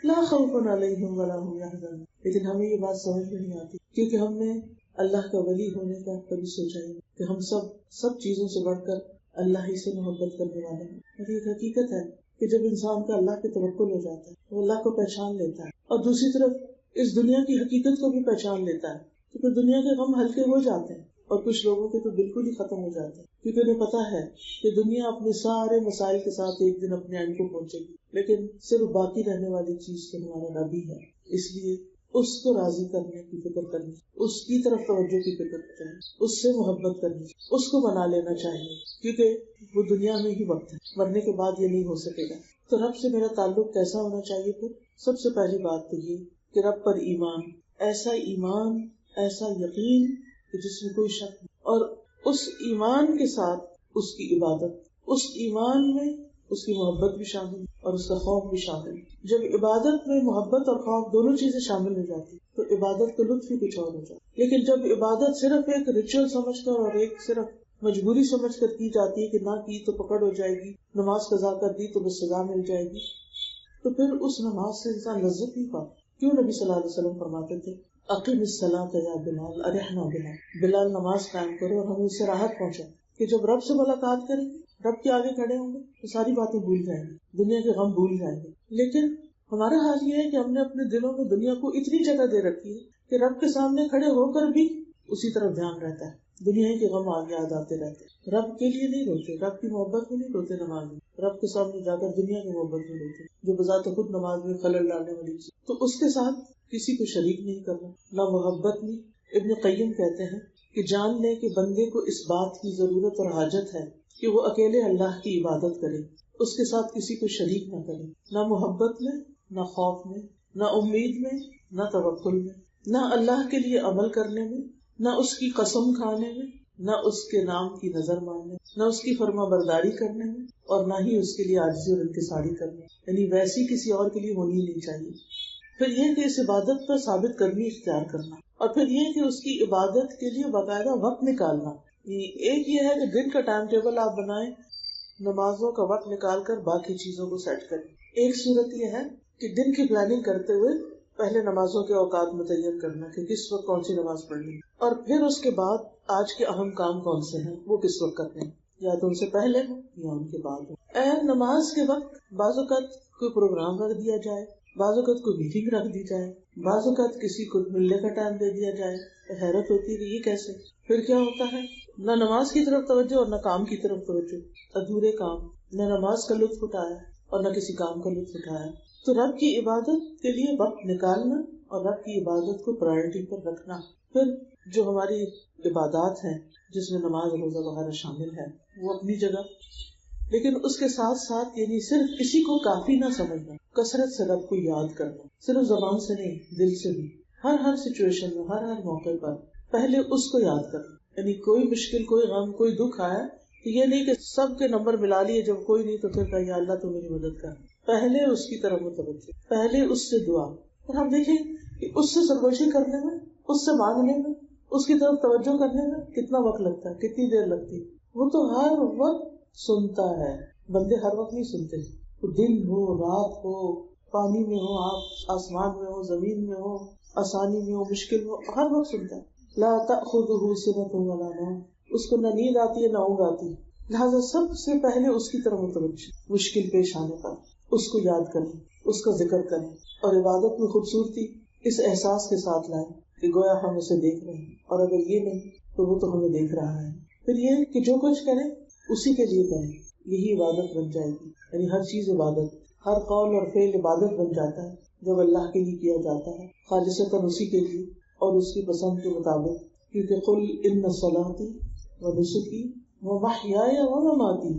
Speaker 1: لا خوف علیہم ولا هم يحزنون. لیکن ہمیں یہ بات سمجھ میں نہیں آتی کیونکہ ہم نے اللہ کا ولی ہونے کا کبھی سوچا ہی نہیں کہ ہم سب چیزوں سے بڑھ کر اللہ ہی سے محبت کرنے والے ہیں. اور یہ حقیقت ہے کہ جب انسان کا اللہ کے توکل ہو جاتا ہے، وہ اللہ کو پہچان لیتا ہے اور دوسری طرف اس دنیا کی حقیقت کو بھی پہچان لیتا ہے، تو پھر دنیا کے غم ہلکے ہو جاتے ہیں. اور کچھ لوگوں کے تو بالکل ہی ختم ہو جاتے ہیں کیونکہ انہیں پتا ہے کہ دنیا اپنے سارے مسائل کے ساتھ ایک دن اپنے اینڈ کو پہنچے گی، لیکن صرف باقی رہنے والی چیز تو ہمارا رب ہی ہے. اس لیے اس کو راضی کرنے کی فکر کرنی، اس کی طرف توجہ کی فکر کرنی، اس سے محبت کرنی، اس کو منا لینا چاہیے کیونکہ وہ دنیا میں ہی وقت ہے، مرنے کے بعد یہ نہیں ہو سکے گا. تو رب سے میرا تعلق کیسا ہونا چاہیے؟ پھر سب سے پہلی بات تو یہ کہ رب پر ایمان، ایسا یقین کہ جس میں کوئی شک نہیں، اور اس ایمان کے ساتھ اس کی عبادت، اس ایمان میں اس کی محبت بھی شامل اور اس کا خوف بھی شامل. جب عبادت میں محبت اور خوف دونوں چیزیں شامل ہو جاتی تو عبادت کا لطف ہی کچھ اور ہو جاتا. لیکن جب عبادت صرف ایک ریچول سمجھ کر اور ایک صرف مجبوری سمجھ کر کی جاتی ہے کہ نہ کی تو پکڑ ہو جائے گی، نماز قضا کر دی تو بس سزا مل جائے گی، تو پھر اس نماز سے انسان لذت نہیں پاتا. کیوں نبی صلی اللہ علیہ وسلم فرماتے تھے اقیم الصلاۃ یا بلال ارحنا بلال، بلال نماز قائم کرو اور ہمیں اس سے راحت پہنچائے کہ جب رب سے ملاقات کریں گے، رب کے آگے کھڑے ہوں گے تو ساری باتیں بھول جائیں گے، دنیا کے غم بھول جائیں گے. لیکن ہمارا حال یہ ہے کہ ہم نے اپنے دلوں میں دنیا کو اتنی جگہ دے رکھی ہے کہ رب کے سامنے کھڑے ہو کر بھی اسی طرف دھیان رہتا ہے، دنیا کے غم آگے یاد آتے رہتے. رب کے لیے نہیں روتے، رب کی محبت میں نہیں روتے نماز میں، رب کے سامنے جا کر دنیا کی محبت میں روتے جو بذات خود نماز میں خلل ڈالنے والی چیز. تو اس کے ساتھ کسی کو شریک نہیں کرنا، نہ محبت میں. ابن قیم کہتے ہیں کہ جان لے کہ بندے کو اس بات کی ضرورت اور حاجت ہے کہ وہ اکیلے اللہ کی عبادت کرے، اس کے ساتھ کسی کو شریک نہ کرے، نہ محبت میں، نہ خوف میں، نہ امید میں، نہ توکل میں، نہ اللہ کے لیے عمل کرنے میں، نہ اس کی قسم کھانے میں، نہ اس کے نام کی نظر ماننے، نہ اس کی فرما برداری کرنے میں، اور نہ ہی اس کے لیے عاجزی اور انکساری کرنے، یعنی ویسی کسی اور کے لیے ہونی نہیں چاہیے. پھر یہ کہ اس عبادت پر ثابت قدمی اختیار کرنا اور پھر یہ کہ اس کی عبادت کے لیے باقاعدہ وقت نکالنا. ایک یہ ہے کہ دن کا ٹائم ٹیبل آپ بنائیں، نمازوں کا وقت نکال کر باقی چیزوں کو سیٹ کریں. ایک صورت یہ ہے کہ دن کی پلاننگ کرتے ہوئے پہلے نمازوں کے اوقات متعین کرنا کہ کس وقت کون سی نماز پڑھنی ہے، اور پھر اس کے بعد آج کے اہم کام کون سے ہیں وہ کس وقت کرنے ہیں، یا تو ان سے پہلے ہو یا ان کے بعد ہو. نماز کے وقت بعض اوقات کوئی پروگرام رکھ دیا جائے، بعض اوقات کوئی میٹنگ رکھ دی جائے، بعض اوقات کسی کو ملنے کا ٹائم دے دیا جائے. حیرت ہوتی ہے کہ یہ کیسے؟ پھر کیا ہوتا ہے، نہ نماز کی طرف توجہ اور نہ کام کی طرف توجہ، ادھورے کام، نہ نماز کا لطف اٹھایا اور نہ کسی کام کا لطف اٹھایا. تو رب کی عبادت کے لیے وقت نکالنا اور رب کی عبادت کو پرائرٹی پر رکھنا. پھر جو ہماری عبادات ہیں جس میں نماز روزہ وغیرہ شامل ہے وہ اپنی جگہ، لیکن اس کے ساتھ ساتھ یعنی صرف اسی کو کافی نہ سمجھنا، کثرت سے رب کو یاد کرنا، صرف زبان سے نہیں دل سے بھی، ہر سچویشن میں ہر موقع پر پہلے اس کو یاد کرنا. یعنی کوئی مشکل، کوئی غم، کوئی دکھ آیا تو یہ نہیں کہ سب کے نمبر ملا لیے، جب کوئی نہیں تو پھر کہا یا اللہ تو میری مدد کر. پہلے اس کی طرف متوجہ، پہلے اس سے دعا. اور ہم دیکھیں کہ اس سے سرگوشی کرنے میں، اس سے مانگنے میں، اس کی طرف توجہ کرنے میں کتنا وقت لگتا ہے، کتنی دیر لگتی ہے. وہ تو ہر وقت سنتا ہے. بندے ہر وقت نہیں سنتے، دن ہو رات ہو، پانی میں ہو آپ، آسمان میں ہو، زمین میں ہو، آسانی میں ہو، مشکل میں ہو، ہر وقت سنتا ہے. لا تأخذہ سنۃ ولا نوم، اس کو نہ نیند آتی ہے نہ اونگ آتی. لہٰذا سب سے پہلے اس کی طرف متوجہ، مشکل پیش آنے پر اس کو یاد کریں، اس کا ذکر کریں، اور عبادت میں خوبصورتی اس احساس کے ساتھ لائیں کہ گویا ہم اسے دیکھ رہے ہیں، اور اگر یہ نہیں تو وہ تو ہمیں دیکھ رہا ہے. پھر یہ کہ جو کچھ کریں اسی کے لیے کریں، یہی عبادت بن جائے گی. یعنی ہر چیز عبادت، ہر قول اور فعل عبادت بن جاتا ہے جب اللہ کے لیے کیا جاتا ہے، خالصتاً اسی کے لیے اور اس کی پسند کے مطابق. کیونکہ قل ان صلاتي ونسكي ومحياي ومماتي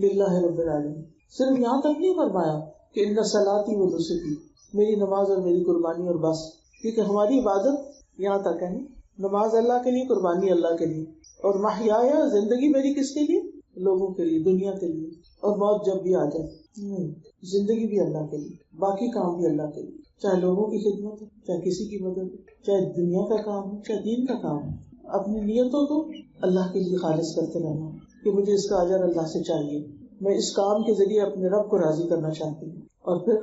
Speaker 1: للہ رب العالمین. صرف یہاں تک نہیں فرمایا کہ ان صلاتي ونسكي، میری نماز اور میری قربانی اور بس، کیونکہ ہماری عبادت یہاں تک ہے. نماز اللہ کے لیے، قربانی اللہ کے لیے، اور محیایا، زندگی میری کس کے لیے؟ لوگوں کے لیے، دنیا کے لیے. اور موت جب بھی آ جائے، زندگی بھی اللہ کے لیے، باقی کام بھی اللہ کے لیے، چاہے لوگوں کی خدمت ہو، چاہے کسی کی مدد ہو، چاہے دنیا کا کام ہو، چاہے دین کا کام ہو. اپنی نیتوں کو اللہ کے لیے خالص کرتے رہنا کہ مجھے اس کا اجر اللہ سے چاہیے، میں اس کام کے ذریعے اپنے رب کو راضی کرنا چاہتی ہوں. اور پھر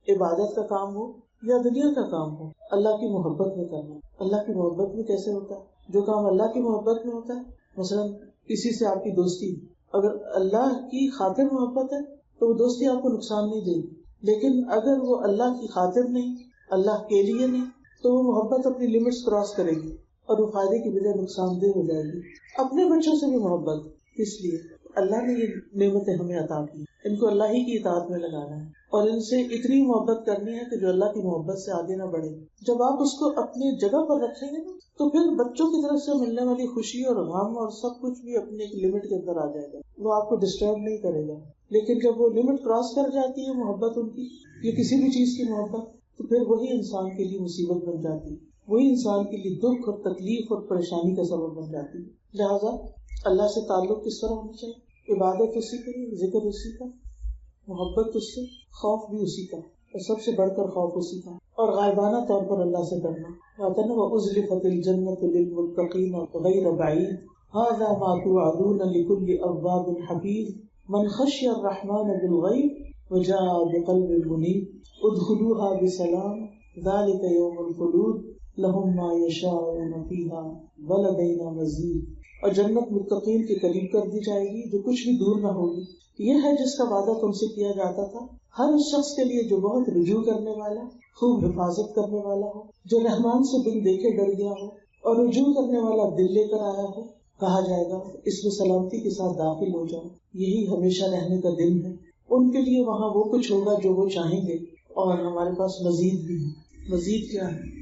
Speaker 1: عبادت کا کام ہو یا دنیا کا کام ہو، اللہ کی محبت میں کرنا. اللہ کی محبت میں کیسے ہوتا ہے؟ جو کام اللہ کی محبت میں ہوتا ہے، مثلا کسی سے آپ کی دوستی، اگر اللہ کی خاطر محبت ہے تو وہ دوستی آپ کو نقصان نہیں دے گی. لیکن اگر وہ اللہ کی خاطر نہیں، اللہ کے لیے نہیں، تو وہ محبت اپنی لمٹس کراس کرے گی اور وہ فائدے کی بجائے نقصان دہ ہو جائے گی. اپنے بچوں سے بھی محبت، اس لیے اللہ نے یہ نعمتیں ہمیں عطا کی، ان کو اللہ ہی کی اطاعت میں لگانا ہے اور ان سے اتنی محبت کرنی ہے کہ جو اللہ کی محبت سے آگے نہ بڑھے. جب آپ اس کو اپنی جگہ پر رکھیں گے نا تو پھر بچوں کی طرف سے ملنے والی خوشی اور غم اور سب کچھ بھی اپنے ایک لمٹ کے اندر آ جائے گا، وہ آپ کو ڈسٹرب نہیں کرے گا. لیکن جب وہ لمٹ کراس کر جاتی ہے محبت ان کی یا کسی بھی چیز کی محبت، تو پھر وہی انسان کے لیے مصیبت بن جاتی ہے، وہی انسان کے لیے دکھ اور تکلیف اور پریشانی کا سبب بن جاتی ہے. لہٰذا اللہ سے تعلق کس طرح ہونا چاہیے؟ عبادت اسی کے لیے، ذکر اسی کا، محبت اس سے، خوف بھی اسی کا، اور سب سے بڑھ کر خوف اسی کا، اور غائبانہ طور پر اللہ سے ڈرنا. وَأُزْلِفَتِ الْجَنَّةُ لِلْمُتَّقِينَ غَيْرَ بَعِيدٍ هَذَا مَا تُوعَدُونَ لِكُلِّ أَوَّابٍ حَفِيظٍ مَنْ خَشِيَ الرَّحْمَنَ بِالْغَيْبِ وَجَاءَ بِقَلْبٍ مُنِيبٍ ادْخُلُوهَا بِسَلَامٍ ذَلِكَ يَوْمُ الْخُلُودِ لَهُم مَّا يَشَاءُونَ فِيهَا وَلَدَيْنَا مَزِيدٌ. اور جنت متقین کے قریب کر دی جائے گی جو کچھ بھی دور نہ ہوگی. یہ ہے جس کا وعدہ تم سے کیا جاتا تھا ہر اس شخص کے لیے جو بہت رجوع کرنے والا، خوب حفاظت کرنے والا ہو، جو رحمان سے بن دیکھے ڈر گیا ہو اور رجوع کرنے والا دل لے کر آیا ہو. کہا جائے گا اس میں سلامتی کے ساتھ داخل ہو جاؤ، یہی ہمیشہ رہنے کا دن ہے. ان کے لیے وہاں وہ کچھ ہوگا جو وہ چاہیں گے، اور ہمارے پاس مزید بھی ہے. مزید کیا ہے؟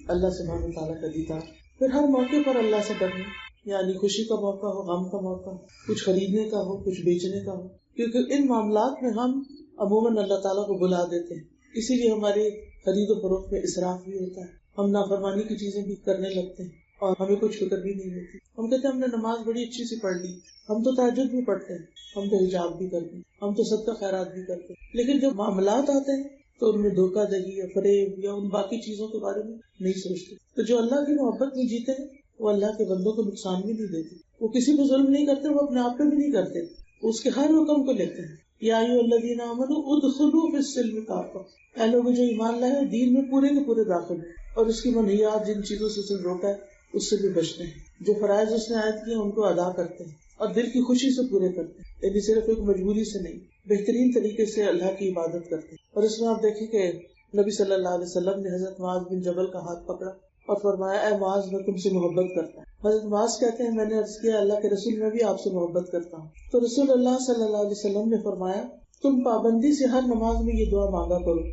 Speaker 1: اللہ سبحانہ وتعالیٰ کا دیدار. پھر ہر موقع پر اللہ سے ڈرنا، یعنی خوشی کا موقع ہو، غم کا موقع، کچھ خریدنے کا ہو، کچھ بیچنے کا ہو، کیونکہ ان معاملات میں ہم عموماً اللہ تعالیٰ کو بلا دیتے ہیں. اسی لیے ہمارے خرید و فروخت میں اسراف بھی ہوتا ہے، ہم نافرمانی کی چیزیں بھی کرنے لگتے ہیں اور ہمیں کچھ فکر بھی نہیں ہوتی. ہم کہتے ہیں ہم نے نماز بڑی اچھی سی پڑھ لی، ہم تو تہجد بھی پڑھتے ہیں، ہم تو حجاب بھی کرتے ہیں، ہم تو صدقہ خیرات بھی کرتے ہیں، لیکن جب معاملات آتے ہیں تو ان میں دھوکہ دہی یا فریب یا ان باقی چیزوں کے بارے میں نہیں سوچتے. تو جو اللہ کی محبت میں جیتے ہیں وہ اللہ کے بندوں کو نقصان بھی نہیں دیتے، وہ کسی پہ ظلم نہیں کرتے، وہ اپنے آپ پہ بھی نہیں کرتے، وہ اس کے ہر حکم کو لیتے ہیں. یا ایھا الذین آمنوا ادخلوا فی السلم کافہ، اے لوگ جو ایمان لائے دین میں پورے کے پورے داخل ہیں، اور اس کی منہیات جن چیزوں سے اسے روکا ہے اس سے بھی بچتے ہیں. جو فرائض اس نے عائد کیے ان کو ادا کرتے ہیں اور دل کی خوشی سے پورے کرتے ہیں، یعنی صرف ایک مجبوری سے نہیں، بہترین طریقے سے اللہ کی عبادت کرتے ہیں. اور اس میں آپ دیکھیں کہ نبی صلی اللہ علیہ وسلم نے حضرت معاذ بن جبل کا ہاتھ پکڑا اور فرمایا اے معاذ میں تم سے محبت کرتا ہوں. حضرت معاذ کہتے ہیں میں نے عرض کیا اللہ کے رسول میں بھی آپ سے محبت کرتا ہوں. تو رسول اللہ صلی اللہ علیہ وسلم نے فرمایا تم پابندی سے ہر نماز میں یہ دعا مانگا کرو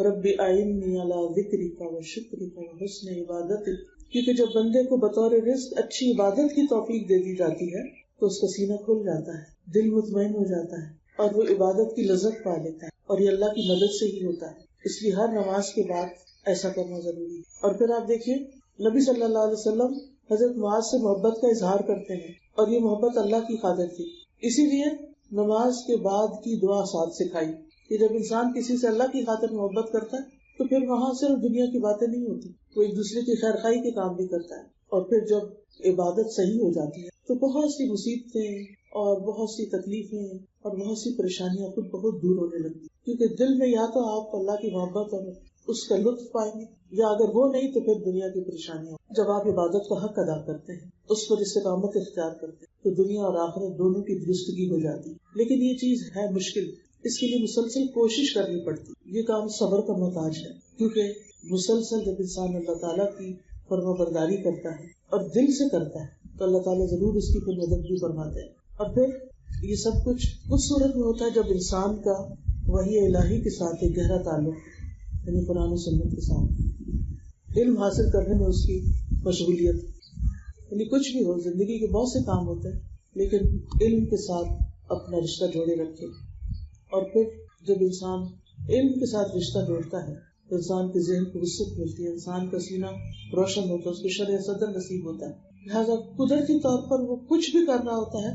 Speaker 1: رب اعنی علی ذکرک و شکرک و حسن عبادتک، کیونکہ جب بندے کو بطور رزق اچھی عبادت کی توفیق دے دی جاتی ہے تو اس کا سینہ کھل جاتا ہے، دل مطمئن ہو جاتا ہے اور وہ عبادت کی لذت پا لیتا ہے، اور یہ اللہ کی مدد سے ہی ہوتا ہے. اس لیے ہر نماز کے بعد ایسا کرنا ضروری ہے. اور پھر آپ دیکھیے نبی صلی اللہ علیہ وسلم حضرت معاذ سے محبت کا اظہار کرتے ہیں، اور یہ محبت اللہ کی خاطر تھی. اسی لیے نماز کے بعد کی دعا ساتھ سکھائی کہ جب انسان کسی سے اللہ کی خاطر محبت کرتا ہے تو پھر وہاں صرف دنیا کی باتیں نہیں ہوتی، وہ ایک دوسرے کی خیر خواہی کے کام بھی کرتا ہے. اور پھر جب عبادت صحیح ہو جاتی ہے تو بہت سی مصیبتیں اور بہت سی تکلیفیں اور بہت سی پریشانیاں خود بہت دور ہونے لگتی، کیونکہ دل میں یا تو آپ اللہ کی محبت اور اس کا لطف پائیں گے، یا اگر وہ نہیں تو پھر دنیا کی پریشانیاں. جب آپ عبادت کا حق ادا کرتے ہیں، اس پر استقامت اختیار کرتے ہیں، تو دنیا اور آخرت دونوں کی درستگی ہو جاتی. لیکن یہ چیز ہے مشکل، اس کے لیے مسلسل کوشش کرنی پڑتی. یہ کام صبر کا محتاج ہے، کیونکہ مسلسل جب انسان اللہ تعالیٰ کی فرما برداری کرتا ہے اور دل سے کرتا ہے تو اللہ تعالیٰ ضرور اس کی پھر مدد بھی فرماتے ہیں. اور پھر یہ سب کچھ اس صورت میں ہوتا ہے جب انسان کا وحی الہی کے ساتھ ایک گہرا تعلق، یعنی قرآن و سنت کے ساتھ علم حاصل کرنے میں اس کی مشغولیت. یعنی کچھ بھی ہو، زندگی کے بہت سے کام ہوتے ہیں لیکن علم کے ساتھ اپنا رشتہ جوڑے رکھے. اور پھر جب انسان علم کے ساتھ رشتہ جوڑتا ہے تو انسان کے ذہن کو وسعت ملتی ہے، انسان کا سینہ روشن ہوتا ہے، اس کو شرح صدر نصیب ہوتا ہے. لہٰذا قدرتی طور پر وہ کچھ بھی کر رہا ہوتا ہے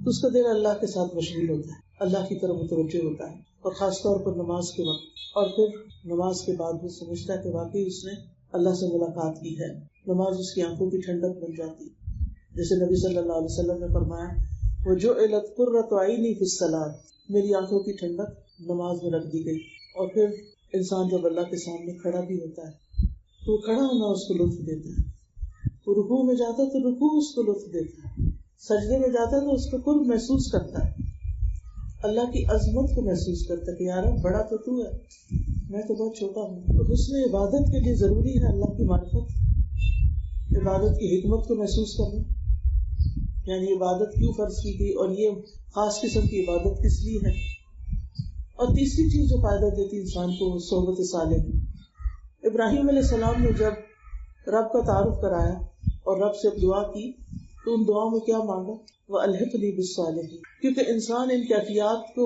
Speaker 1: تو اس کا دل اللہ کے ساتھ مشغول ہوتا ہے، اللہ کی طرف متوجہ ہوتا ہے، اور خاص طور پر نماز کے وقت. اور پھر نماز کے بعد وہ سمجھتا ہے کہ واقعی اس نے اللہ سے ملاقات کی ہے. نماز اس کی آنکھوں کی ٹھنڈک بن جاتی ہے، جیسے نبی صلی اللہ علیہ وسلم نے فرمایا وَجُعِلَتْ قُرَّةُ عَيْنِي فِي الصَّلَاةِ، میری آنکھوں کی ٹھنڈک نماز میں رکھ دی گئی. اور پھر انسان جب اللہ کے سامنے کھڑا بھی ہوتا ہے تو کھڑا ہونا اس کو لطف دیتا ہے، وہ رکوع میں جاتا ہے تو رکوع اس کو لطف دیتا ہے، سجدے میں جاتا ہے تو اس کو قرب محسوس کرتا ہے، اللہ کی عظمت کو محسوس کرتا ہے کہ یار بڑا تو تو ہے، میں تو بہت چھوٹا ہوں. تو حسن عبادت کے لیے ضروری ہے اللہ کی معرفت، عبادت کی حکمت کو محسوس کرنا، یعنی عبادت کیوں فرض کی گئی اور یہ خاص قسم کی عبادت کس لیے ہے. اور تیسری چیز جو فائدہ دیتی انسان کو صحبت صالح. ابراہیم علیہ السلام نے جب رب کا تعارف کرایا اور رب سے دعا کی تو ان دعاؤں میں کیا مانگا؟ وَأَلْحِقْنِي بِالصَّالِحِينَ، کیونکہ انسان ان کیفیات کو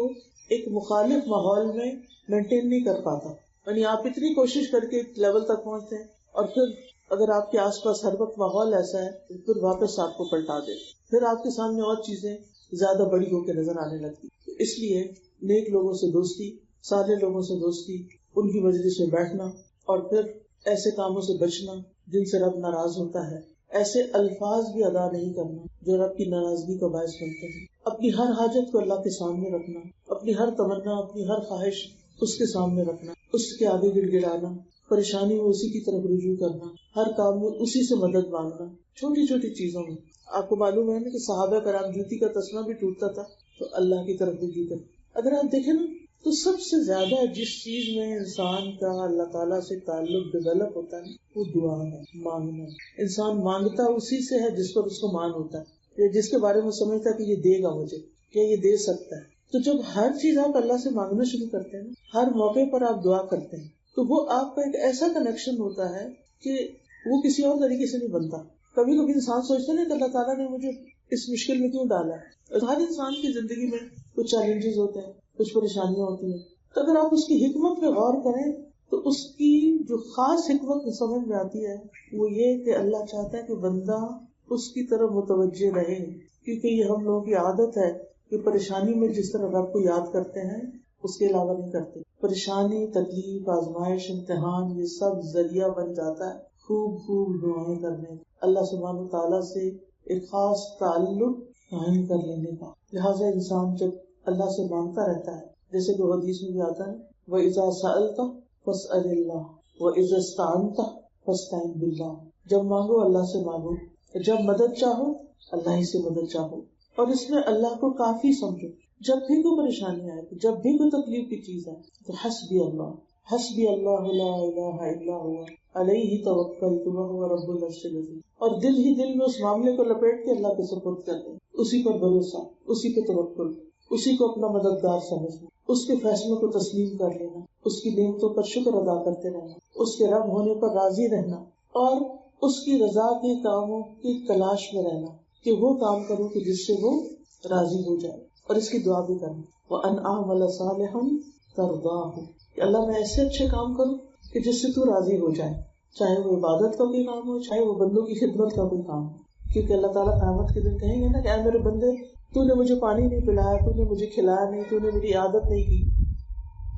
Speaker 1: ایک مخالف ماحول میں مینٹین نہیں کر پاتا. یعنی آپ اتنی کوشش کر کے ایک لیول تک پہنچتے ہیں اور پھر اگر آپ کے آس پاس ہر وقت ماحول ایسا ہے تو پھر واپس آپ کو پلٹا دے، پھر آپ کے سامنے اور چیزیں زیادہ بڑی ہو کے نظر آنے لگتی. اس لیے نیک لوگوں سے دوستی، صالح لوگوں سے دوستی، ان کی مجلس میں بیٹھنا، اور پھر ایسے کاموں سے بچنا جن سے رب ناراض ہوتا ہے. ایسے الفاظ بھی ادا نہیں کرنا جو رب کی ناراضگی کا باعث بنتے ہیں. اپنی ہر حاجت کو اللہ کے سامنے رکھنا، اپنی ہر تمنا، اپنی ہر خواہش اس کے سامنے رکھنا، اس کے آگے گڑ گڑانا، پریشانی میں اسی کی طرف رجوع کرنا، ہر کام میں اسی سے مدد مانگنا، چھوٹی چھوٹی چیزوں میں. آپ کو معلوم ہے نا کہ صحابہ کرام جوتی کا تسمہ بھی ٹوٹتا تھا تو اللہ کی طرف رجوع کرتے. اگر آپ دیکھیں نا تو سب سے زیادہ جس چیز میں انسان کا اللہ تعالیٰ سے تعلق ڈیولپ ہوتا ہے وہ دعا ہے، مانگنا. انسان مانگتا اسی سے ہے جس پر اس کو مان ہوتا ہے، یا جس کے بارے میں سمجھتا ہے کہ یہ دے گا مجھے، یا یہ دے سکتا ہے. تو جب ہر چیز آپ اللہ سے مانگنا شروع کرتے ہیں، ہر موقع پر آپ دعا کرتے ہیں، تو وہ آپ کا ایک ایسا کنیکشن ہوتا ہے کہ وہ کسی اور طریقے سے نہیں بنتا. کبھی کبھی انسان سوچتا ہے کہ اللہ تعالیٰ نے مجھے اس مشکل میں کیوں ڈالا ہے. ہر انسان کی زندگی میں کچھ چیلنجز ہوتے ہیں، کچھ پریشانیاں ہوتی ہیں، تو اگر آپ اس کی حکمت پہ غور کریں تو اس کی جو خاص حکمت سمجھ میں آتی ہے وہ یہ کہ اللہ چاہتا ہے کہ بندہ اس کی طرف متوجہ رہے. کیونکہ یہ ہم لوگوں کی عادت ہے کہ پریشانی میں جس طرح رب کو یاد کرتے ہیں اس کے علاوہ نہیں کرتے. پریشانی، تکلیف، آزمائش، امتحان، یہ سب ذریعہ بن جاتا ہے خوب خوب دعائیں کرنے، اللہ سبحانہ تعالیٰ سے ایک خاص تعلق قائم کر لینے کا. لہٰذا انسان جب اللہ سے مانگتا رہتا ہے، جیسے کہ حدیث میں بھی آتا ہے وَإِذَا سَأَلْتَ فَاسْأَلِ اللَّهَ وَإِذَا اسْتَعَنْتَ فَاسْتَعِنْ بِاللَّهِ. جب مانگو اللہ سے مانگو، جب مدد چاہو اللہ ہی سے مدد چاہو، اور اس میں اللہ کو کافی سمجھو. جب بھی کوئی پریشانی آئے، جب بھی کوئی تکلیف کی چیز آئے تو حسبی اللہ لا الہ الا هو علیہ توکلت وہو رب العرش العظیم، اور دل ہی دل میں اس معاملے کو لپیٹ کے اللہ کے سپرد کر دیں، اسی پر بھروسہ، اسی پہ توکل، اسی کو اپنا مددگار سمجھنا، اس کے فیصلوں کو تسلیم کر لینا، اس کی نعمتوں پر شکر ادا کرتے رہنا، اس کے رب ہونے پر راضی رہنا، اور اس کی رضا کے کاموں کی تلاش میں رہنا کہ وہ کام کرو کہ جس سے وہ راضی ہو جائے، اور اس کی دعا بھی کرنا وَأَنْ أَعْمَلَ صَالِحًا تَرْضَاهُ، کہ اللہ میں ایسے اچھے کام کروں کہ جس سے تو راضی ہو جائے، چاہے وہ عبادت کا کوئی کام ہو، چاہے وہ بندوں کی خدمت کا کوئی کام ہو. کیونکہ اللہ تعالیٰ قیامت کے دن کہیں گے نا کہ اے میرے بندے، تو نے مجھے پانی نہیں پلایا، تو نے مجھے کھلایا نہیں، تو نے میری عادت نہیں کی.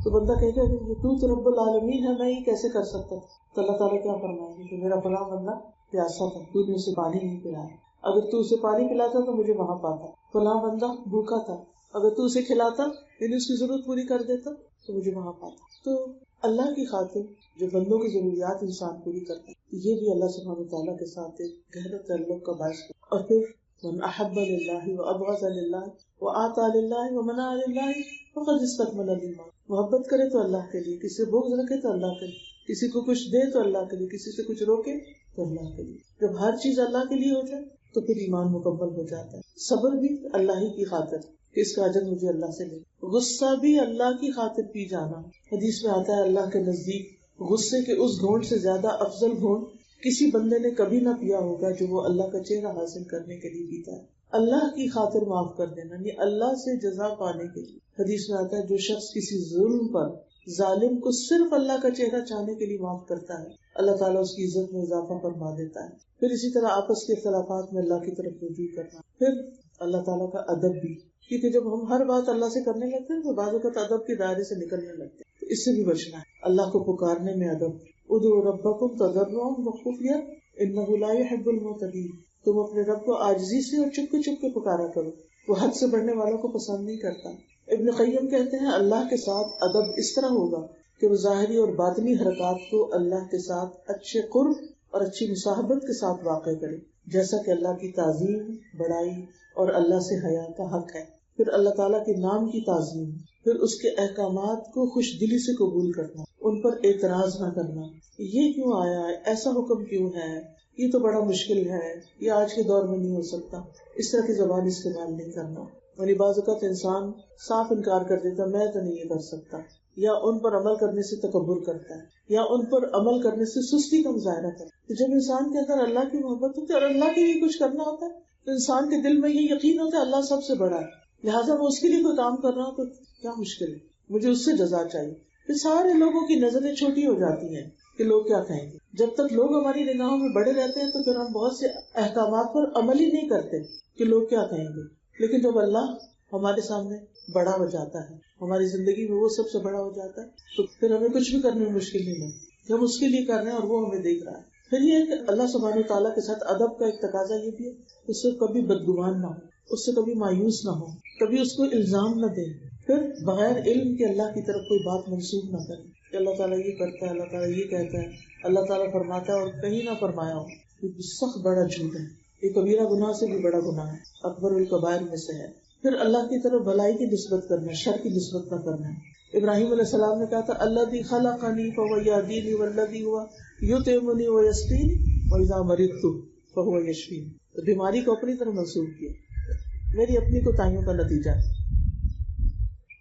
Speaker 1: تو بندہ کہے گا کہ تو رب العالمین ہے، میں یہ کیسے کر سکتا. تو اللہ تعالیٰ کیا فرمائیں گے کہ میرا فلاں بندہ پیاسا تھا، تو نے اسے پانی نہیں پلایا، اگر تو اسے پانی پلاتا تو مجھے وہاں پاتا. فلاں بندہ بھوکا تھا، اگر تو اسے کھلاتا یعنی اس کی ضرورت پوری کر دیتا تو مجھے وہاں پاتا. تو اللہ کی خاطر جو بندوں کی ضروریات انسان پوری کرتا ہے، یہ بھی اللہ سبحانہ تعالیٰ کے ساتھ ایک گہرا تعلق کا باعث ہے. اور پھر من احب للہ وابغض للہ واعطى للہ ومنع للہ فقد استکمل الایمان. محبت کرے تو اللہ کے لیے، کسی سے بغض رکھے تو اللہ کے لیے، کسی کو کچھ دے تو اللہ کے لیے، کسی سے کچھ روکے تو اللہ کے لیے. جب ہر چیز اللہ کے لیے ہو جائے تو پھر ایمان مکمل ہو جاتا ہے. صبر بھی اللہ ہی کی خاطر کہ اس کا اجر مجھے اللہ سے لے. غصہ بھی اللہ کی خاطر پی جانا. حدیث میں آتا ہے اللہ کے نزدیک غصے کے اس گھونٹ سے زیادہ افضل گھونٹ کسی بندے نے کبھی نہ پیا ہوگا جو وہ اللہ کا چہرہ حاصل کرنے کے لیے پیتا ہے. اللہ کی خاطر معاف کر دینا یعنی اللہ سے جزا پانے کے لیے. حدیث میں آتا ہے جو شخص کسی ظلم پر ظالم کو صرف اللہ کا چہرہ چاہنے کے لیے معاف کرتا ہے، اللہ تعالیٰ اس کی عزت میں اضافہ فرما دیتا ہے. پھر اسی طرح آپس کے اختلافات میں اللہ کی طرف رجوع کرنا. پھر اللہ تعالیٰ کا ادب بھی، کیونکہ جب ہم ہر بات اللہ سے کرنے لگتے ہیں تو بعض اوقات ادب کے دائرے سے نکلنے لگتے ہیں، تو اس سے بھی بچنا ہے. اللہ کو پکارنے میں ادب. ادعوا ربکم تضرعا وخفیا انہ لا يحب المعتدین. تم اپنے رب کو عاجزی سے اور چپ کے پکارا کرو، وہ حد سے بڑھنے والوں کو پسند نہیں کرتا. ابن قیم کہتے ہیں اللہ کے ساتھ ادب اس طرح ہوگا کہ وہ ظاہری اور باطنی حرکات کو اللہ کے ساتھ اچھے قرب اور اچھی مصاحبت کے ساتھ واقع کرے، جیسا کہ اللہ کی تعظیم، بڑائی اور اللہ سے حیا کا حق ہے. پھر اللہ تعالیٰ کے نام کی تعظیم، پھر اس کے احکامات کو خوش دلی سے قبول کرنا، ان پر اعتراض نہ کرنا. یہ کیوں آیا ہے، ایسا حکم کیوں ہے، یہ تو بڑا مشکل ہے، یہ آج کے دور میں نہیں ہو سکتا، اس طرح کی زبان استعمال نہیں کرنا. یعنی بعض اوقات انسان صاف انکار کر دیتا، میں تو نہیں یہ کر سکتا، یا ان پر عمل کرنے سے تکبر کرتا ہے، یا ان پر عمل کرنے سے سستی کا مظاہرہ کرتا ہے. تو جب انسان کے اندر اللہ کی محبت ہوتی ہے اور اللہ کے لیے کچھ کرنا ہوتا ہے تو انسان کے دل میں یہ یقین ہوتا ہے اللہ سب سے بڑا ہے، لہٰذا میں اس کے لیے کوئی کام کر رہا ہوں تو کیا مشکل ہے، مجھے اس سے جزا چاہیے. پھر سارے لوگوں کی نظریں چھوٹی ہو جاتی ہیں کہ لوگ کیا کہیں گے. جب تک لوگ ہماری نگاہوں میں بڑے رہتے ہیں تو پھر ہم بہت سے احکامات پر عمل ہی نہیں کرتے کہ لوگ کیا کہیں گے. لیکن جب اللہ ہمارے سامنے بڑا ہو جاتا ہے، ہماری زندگی میں وہ سب سے بڑا ہو جاتا ہے، تو پھر ہمیں کچھ بھی کرنے میں مشکل نہیں لگتی. ہم اس کے لیے کر رہے ہیں اور وہ ہمیں دیکھ رہا ہے. پھر یہ ہے کہ اللہ سبحانہ تعالیٰ کے ساتھ ادب کا ایک تقاضا یہ بھی ہے اس سے کبھی بدگمان نہ ہو، اس سے کبھی مایوس نہ ہو، کبھی اس کو الزام نہ دے. پھر بغیر علم کے اللہ کی طرف کوئی بات منسوخ نہ کرے کہ اللہ تعالیٰ یہ کرتا ہے، اللہ تعالیٰ یہ کہتا ہے، اللہ تعالیٰ فرماتا ہے اور کہیں نہ فرمایا ہو. یہ سخت بڑا جھوٹ ہے، یہ کبیرہ گناہ سے بھی بڑا گناہ ہے، اکبر الکبائر میں سے ہے. پھر اللہ کی طرف بھلائی کی نسبت کرنا، شر کی نسبت نہ کرنا. ابراہیم علیہ السلام نے کہا تھا الذی خلقنی فهو یهدینی والذی هو یطعمنی ویسقینی واذا مرضت فهو یشفین. بیماری کو اپنی طرف منسوب کیا، میری اپنی کوتاہیوں کا نتیجہ ہے.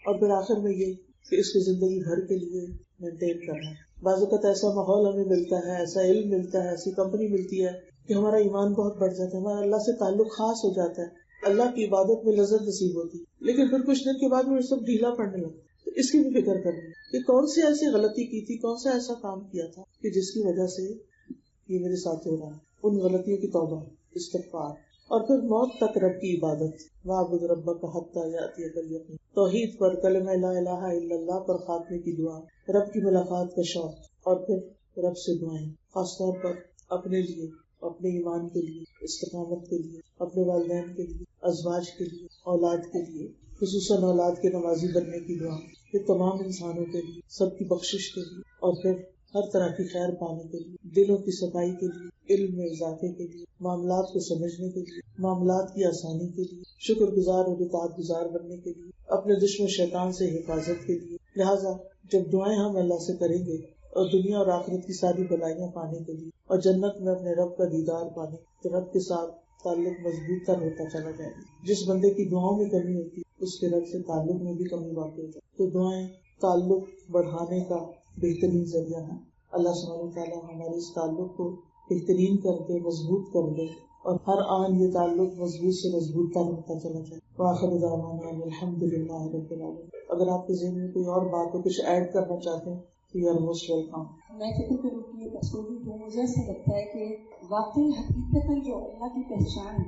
Speaker 1: اور پھر آخر میں یہ کہ اس کو زندگی بھر کے لیے مینٹین کرنا. بعض اوقات ایسا ماحول ہمیں ملتا ہے، ایسا علم ملتا ہے، ایسی کمپنی ملتی ہے کہ ہمارا ایمان بہت بڑھ جاتا ہے، ہمارا اللہ سے تعلق خاص ہو جاتا ہے، اللہ کی عبادت میں لذت نصیب ہوتی، لیکن پھر کچھ دن کے بعد وہ سب ڈھیلا پڑنے لگتا. تو اس کی بھی فکر کرنی کہ کون سی ایسی غلطی کی تھی، کون سا ایسا کام کیا تھا کہ جس کی وجہ سے یہ میرے ساتھ ہو رہا ہے. ان غلطیوں کی توبہ، استغفار، اور پھر موت تک رب کی عبادت، وَاعْبُدْ رَبَّكَ حَتَّىٰ يَأْتِيَكَ الْيَقِينُ، توحید پر، کلمہ لا الہ الا اللہ پر خاتمے کی دعا، رب کی ملاقات کا شوق، اور پھر رب سے دعائیں، خاص طور پر اپنے لیے، اپنے ایمان کے لیے، استقامت کے لیے، اپنے والدین کے لیے، ازواج کے لیے، اولاد کے لیے، خصوصاً اولاد کے نمازی بننے کی دعا، پھر تمام انسانوں کے لیے، سب کی بخشش کے لیے، اور پھر ہر طرح کی خیر پانے کے لیے، دلوں کی صفائی کے لیے، علم میں اضافے کے لیے، معاملات کو سمجھنے کے لیے، معاملات کی آسانی کے لیے، شکر گزار اور اطاعت گزار بننے کے لیے، اپنے دشمن شیطان سے حفاظت کے لیے۔ لہٰذا جب دعائیں ہم اللہ سے کریں گے اور دنیا اور آخرت کی ساری بھلائیاں پانے کے لیے اور جنت میں اپنے رب کا دیدار پانے، تو رب کے ساتھ تعلق مضبوط تر ہوتا چلا جائے گا۔ جس بندے کی دعاؤں میں کمی ہوتی ہے اس کے رب سے تعلق میں بھی کمی واقع ہوتی ہے۔ تو دعائیں تعلق بڑھانے کا بہترین ذریعہ ہے۔ اللہ سبحانہ وتعالیٰ ہمارے اس تعلق کو بہترین کر دے، مضبوط کر دے، اور ہر آن یہ تعلق مضبوط سے مضبوط تر ہوتا چلا جائے۔ وآخر دعوانا ان الحمد للہ رب العالمین۔ اگر آپ کے ذہن میں کوئی اور بات ہو، کچھ ایڈ کرنا چاہتے ہیں تو یو آر موسٹ ویلکم۔
Speaker 2: میں فکر کروں کہ یہ تصویر جو مجھے ایسا لگتا ہے کہ واقعی حقیقت جو اللہ کی پہچان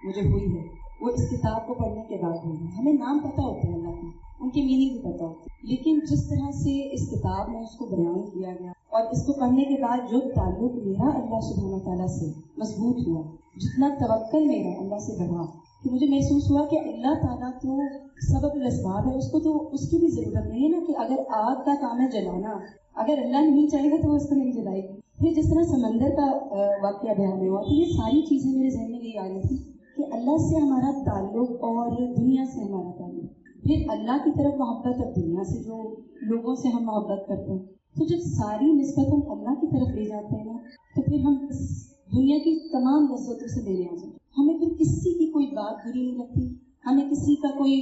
Speaker 2: مجھے ہوئی ہے وہ اس کتاب کو پڑھنے کے بعد ہوئی ہے۔ ہمیں نام پتہ ہوتے ہیں اللہ کے، ان کی میننگ بھی پتہ ہوتی ہے، لیکن جس طرح سے اس کتاب میں اس کو بیان کیا گیا اور اس کو پڑھنے کے بعد جو تعلق میرا اللہ سبحانہ تعالیٰ سے مضبوط ہوا، جتنا توکل میرا اللہ سے بڑھا، کہ مجھے محسوس ہوا کہ اللہ تعالیٰ تو سبب الاسباب ہے، اس کو تو اس کی بھی ضرورت نہیں ہے نا، کہ اگر آگ کا کام ہے جلانا، اگر اللہ نہیں چاہے گا تو وہ اس کو نہیں جلائے گی۔ پھر جس طرح سمندر کا واقعہ بیان ہوا، تو یہ ساری چیزیں میرے ذہن میں یہ آ رہی تھی کہ اللہ سے ہمارا تعلق اور دنیا سے ہمارا تعلق، پھر اللہ کی طرف محبت اور دنیا سے جو لوگوں سے ہم محبت کرتے ہیں، تو جب ساری نسبت ہم اللہ کی طرف لے جاتے ہیں نا، تو پھر ہم اس دنیا کی تمام لذتوں سے لینے آ جاتے ہیں۔ ہمیں پھر کسی کی کوئی بات بری نہیں لگتی، ہمیں کسی کا کوئی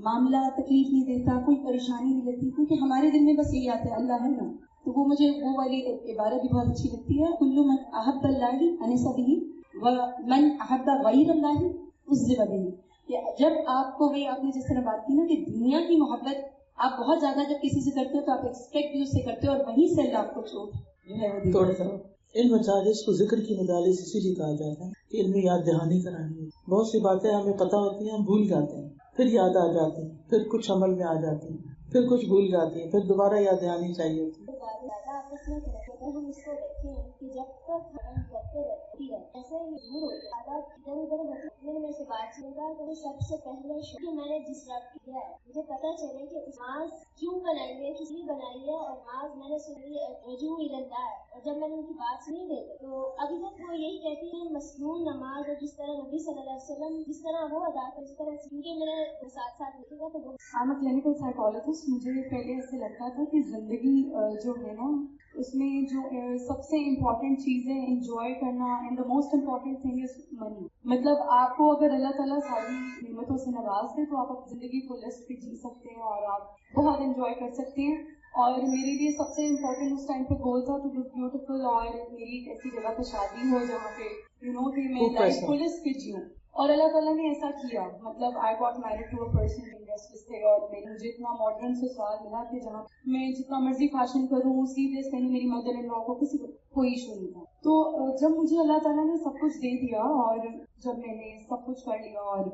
Speaker 2: معاملہ تکلیف نہیں دیتا، کوئی پریشانی نہیں لگتی، کیونکہ ہمارے دل میں بس یہی آتا ہے اللہ ہے نا۔ تو وہ مجھے وہ والی عبارت بھی بہت اچھی لگتی ہے، کل من احب اللہ انس به ومن احب غیر اللہ عذب به، کہ جب آپ کو وہی آپ نے جس طرح بات کی نا کہ دنیا کی محبت آپ بہت زیادہ جب کسی سے کرتے ہو تو آپ ایکسپیکٹ بھی اس سے کرتے ہو، اور وہیں سے اللہ آپ کو چوٹ جو ہے وہ
Speaker 1: توڑتا ہے۔ ان مجالس کو ذکر کی مجالس اسی لیے کہا جاتا ہے کہ ان میں یاد دہانی کرانی ہے۔ بہت سی باتیں ہمیں پتہ ہوتی ہیں، ہم بھول جاتے ہیں، پھر یاد آ جاتی ہیں، پھر کچھ عمل میں آ جاتی ہیں، پھر کچھ بھول جاتی ہیں، پھر دوبارہ یاد دہانی چاہیے ہوتی ہے۔
Speaker 3: ہم اس کو دیکھیں کہ جب تک ہم کرتے رہتی ہے ایسے ہی دور ہوتے عادت ادھر ادھر ہوتے میں سے بات چلتا ہے تو سب سے پہلے کہ میں نے جس رات کیا ہے مجھے پتا چلے کہ نماز کیوں بنائی ہے، کس لیے بنائی ہے، اور نماز میں نے سنی رجوع الاللہ ہے، اور جب میں نے ان کی بات سنی گئی تو ابھی تک وہ یہی کہتی ہے مصنون نماز، اور جس طرح نبی صلی اللہ علیہ وسلم جس طرح وہ ادا کر، اس طرح کیونکہ میرے ساتھ ساتھ لکھے گا تو وہ
Speaker 2: I'm a clinical psychologist۔ مجھے پہلے ایسے لگتا تھا کہ زندگی جو ہے نا اس میں جو سب سے امپورٹنٹ چیز ہے انجوائے کرنا، and the most important thing is money. مطلب آپ کو اگر اللہ تعالیٰ ساری نعمتوں سے نواز دے تو آپ اپنی زندگی کو لسٹ پہ جی سکتے ہیں اور آپ بہت انجوائے کر سکتے ہیں۔ اور میرے لیے سب سے امپورٹنٹ اس ٹائم پہ گول تھا ٹو لک بیوٹیفل، اور میری ایک ایسی جگہ پہ شادی ہو جہاں پہ کہ میں لائف کو لسٹ پہ جیوں، اور اللہ تعالیٰ نے ایسا کیا۔ مطلب I got married to a person industries تھے، اور مجھے اتنا ماڈرن سسرال ملا کہ جہاں میں جتنا مرضی فیشن کروں سیریس کہیں میری مدر ان لا کو کسی کو کوئی ایشو نہیں تھا۔ تو جب مجھے اللہ تعالیٰ نے سب کچھ دے دیا اور جب میں نے سب کچھ کر لیا اور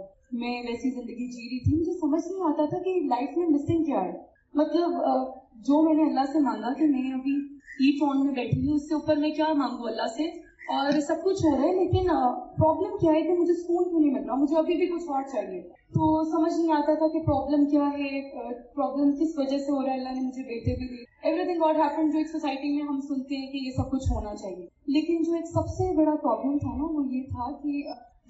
Speaker 2: میں ویسی زندگی جی رہی تھی، مجھے سمجھ نہیں آتا تھا کہ لائف میں مسنگ کیا ہے۔ مطلب جو میں نے اللہ سے مانگا کہ میں ابھی ای ٹرون میں بیٹھی ہوں، اس سے اوپر میں کیا مانگوں اللہ سے، اور سب کچھ ہو رہا ہے، لیکن پرابلم کیا ہے کہ مجھے سکون کیوں نہیں مل رہا، مجھے ابھی بھی کچھ اور چاہیے۔ تو سمجھ نہیں آتا تھا کہ پرابلم کیا ہے، پرابلم کس وجہ سے ہو رہا ہے۔ اللہ نے مجھے بیٹے بھی دی، ایوری تھنگ گاٹ ہیپن، جو ایک سوسائٹی میں ہم سنتے ہیں کہ یہ سب کچھ ہونا چاہیے، لیکن جو ایک سب سے بڑا پرابلم تھا نا وہ یہ تھا کہ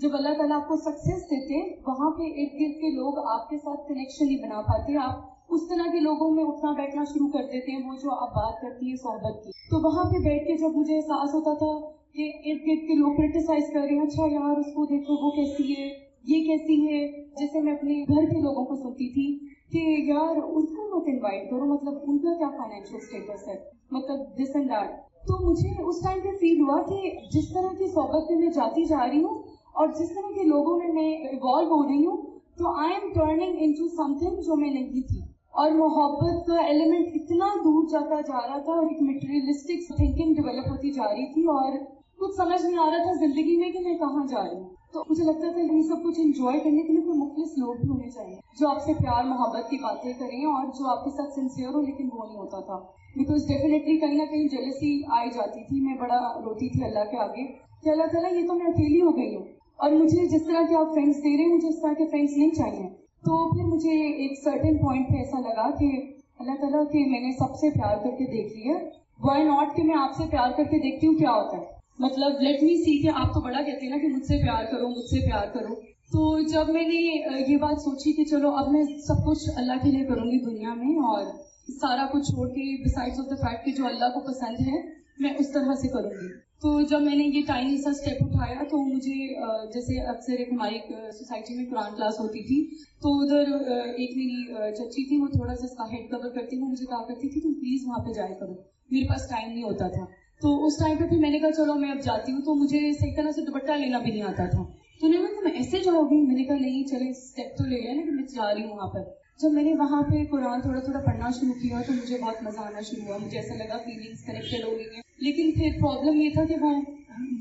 Speaker 2: جب اللہ تعالیٰ آپ کو سکسیس دیتے وہاں پہ ارد گرد کے لوگ آپ کے ساتھ کنیکشن نہیں بنا پاتے، آپ اس طرح کے لوگوں میں اٹھنا بیٹھنا شروع کر دیتے ہیں، وہ جو آپ بات کرتی ہے صحبت کی۔ تو وہاں پہ بیٹھ کے جب مجھے احساس ہوتا تھا کہ ارد گرد کے لوگ کرٹیسائز کر رہے ہیں، اچھا یار اس کو دیکھو وہ کیسی ہے، یہ کیسی ہے، جیسے میں اپنے گھر کے لوگوں کو سنتی تھی کہ یار ان کو مت انوائٹ کرو، مطلب ان کا کیا فائنینشیل اسٹیٹس ہے، مطلب دس اینڈ دیٹ۔ تو مجھے اس ٹائم پہ فیل ہوا کہ جس طرح کی صحبت میں جاتی جا رہی ہوں اور جس طرح کے لوگوں میں ایوالو ہو رہی ہوں، تو I am turning into some thing جو میں نہیں تھی، اور محبت کا ایلیمنٹ اتنا دور جاتا جا رہا تھا، اور ایک مٹیریلسٹک تھنکنگ ڈیولپ ہوتی جا رہی تھی، اور کچھ سمجھ نہیں آ رہا تھا زندگی میں کہ میں کہاں جا رہی ہوں۔ تو مجھے لگتا تھا یہ سب کچھ انجوائے کرنے کے لیے کوئی مخلص لوگ بھی ہونے چاہیے جو آپ سے پیار محبت کی باتیں کریں اور جو آپ کے ساتھ سنسیئر ہو، لیکن وہ نہیں ہوتا تھا. بیکاز ڈیفینیٹلی کہیں نہ کہیں جیلسی آئی جاتی تھی. میں بڑا روتی تھی اللہ کے آگے کہ اللہ تعالیٰ یہ تو میں اکیلی ہو گئی ہوں اور مجھے جس طرح کے آپ فرینڈس دے رہے ہیں مجھے اس طرح کے فرینڈس نہیں چاہیے. تو پھر مجھے ایک سرٹن پوائنٹ پہ ایسا لگا کہ اللہ تعالیٰ کہ میں نے سب سے پیار کر کے دیکھ لیا، وائی ناٹ کہ میں آپ سے پیار کر کے دیکھتی ہوں کیا ہوتا ہے. مطلب لیٹ می سی کہ آپ تو بڑا کہتے ہیں نا کہ مجھ سے پیار کرو مجھ سے پیار کرو. تو جب میں نے یہ بات سوچی کہ چلو اب میں سب کچھ اللہ کے لیے کروں گی دنیا میں اور سارا کچھ چھوڑ کے بسائڈس آف دا فیکٹ کہ جو اللہ کو پسند ہے میں اس طرح سے کروں گی. تو جب میں نے یہ ٹائنی سا اسٹیپ اٹھایا تو مجھے جیسے اکثر ایک ہماری سوسائٹی میں قرآن کلاس ہوتی تھی تو ادھر ایک میری چچی تھی، وہ تھوڑا سا اس کا ہیڈ کور کرتی، وہ مجھے کہا کرتی تھی تم پلیز وہاں پہ جایا کرو. میرے پاس ٹائم نہیں ہوتا تھا. تو اس ٹائم پہ پھر میں نے کہا چلو میں اب جاتی ہوں. تو مجھے صحیح طرح سے دوپٹہ لینا بھی نہیں آتا تھا. تو انہوں نے کہا میں ایسے جاؤ گی؟ میں نے کہا نہیں چلے اسٹیپ تو لے لیا نا کہ میں جا رہی ہوں وہاں پر. جب میں نے وہاں پہ قرآن تھوڑا تھوڑا پڑھنا شروع کیا تو مجھے بہت مزہ آنا شروع ہوا. مجھے ایسا لگا فیلنگس کنیکٹڈ ہو رہی ہیں. لیکن پھر پرابلم یہ تھا کہ وہ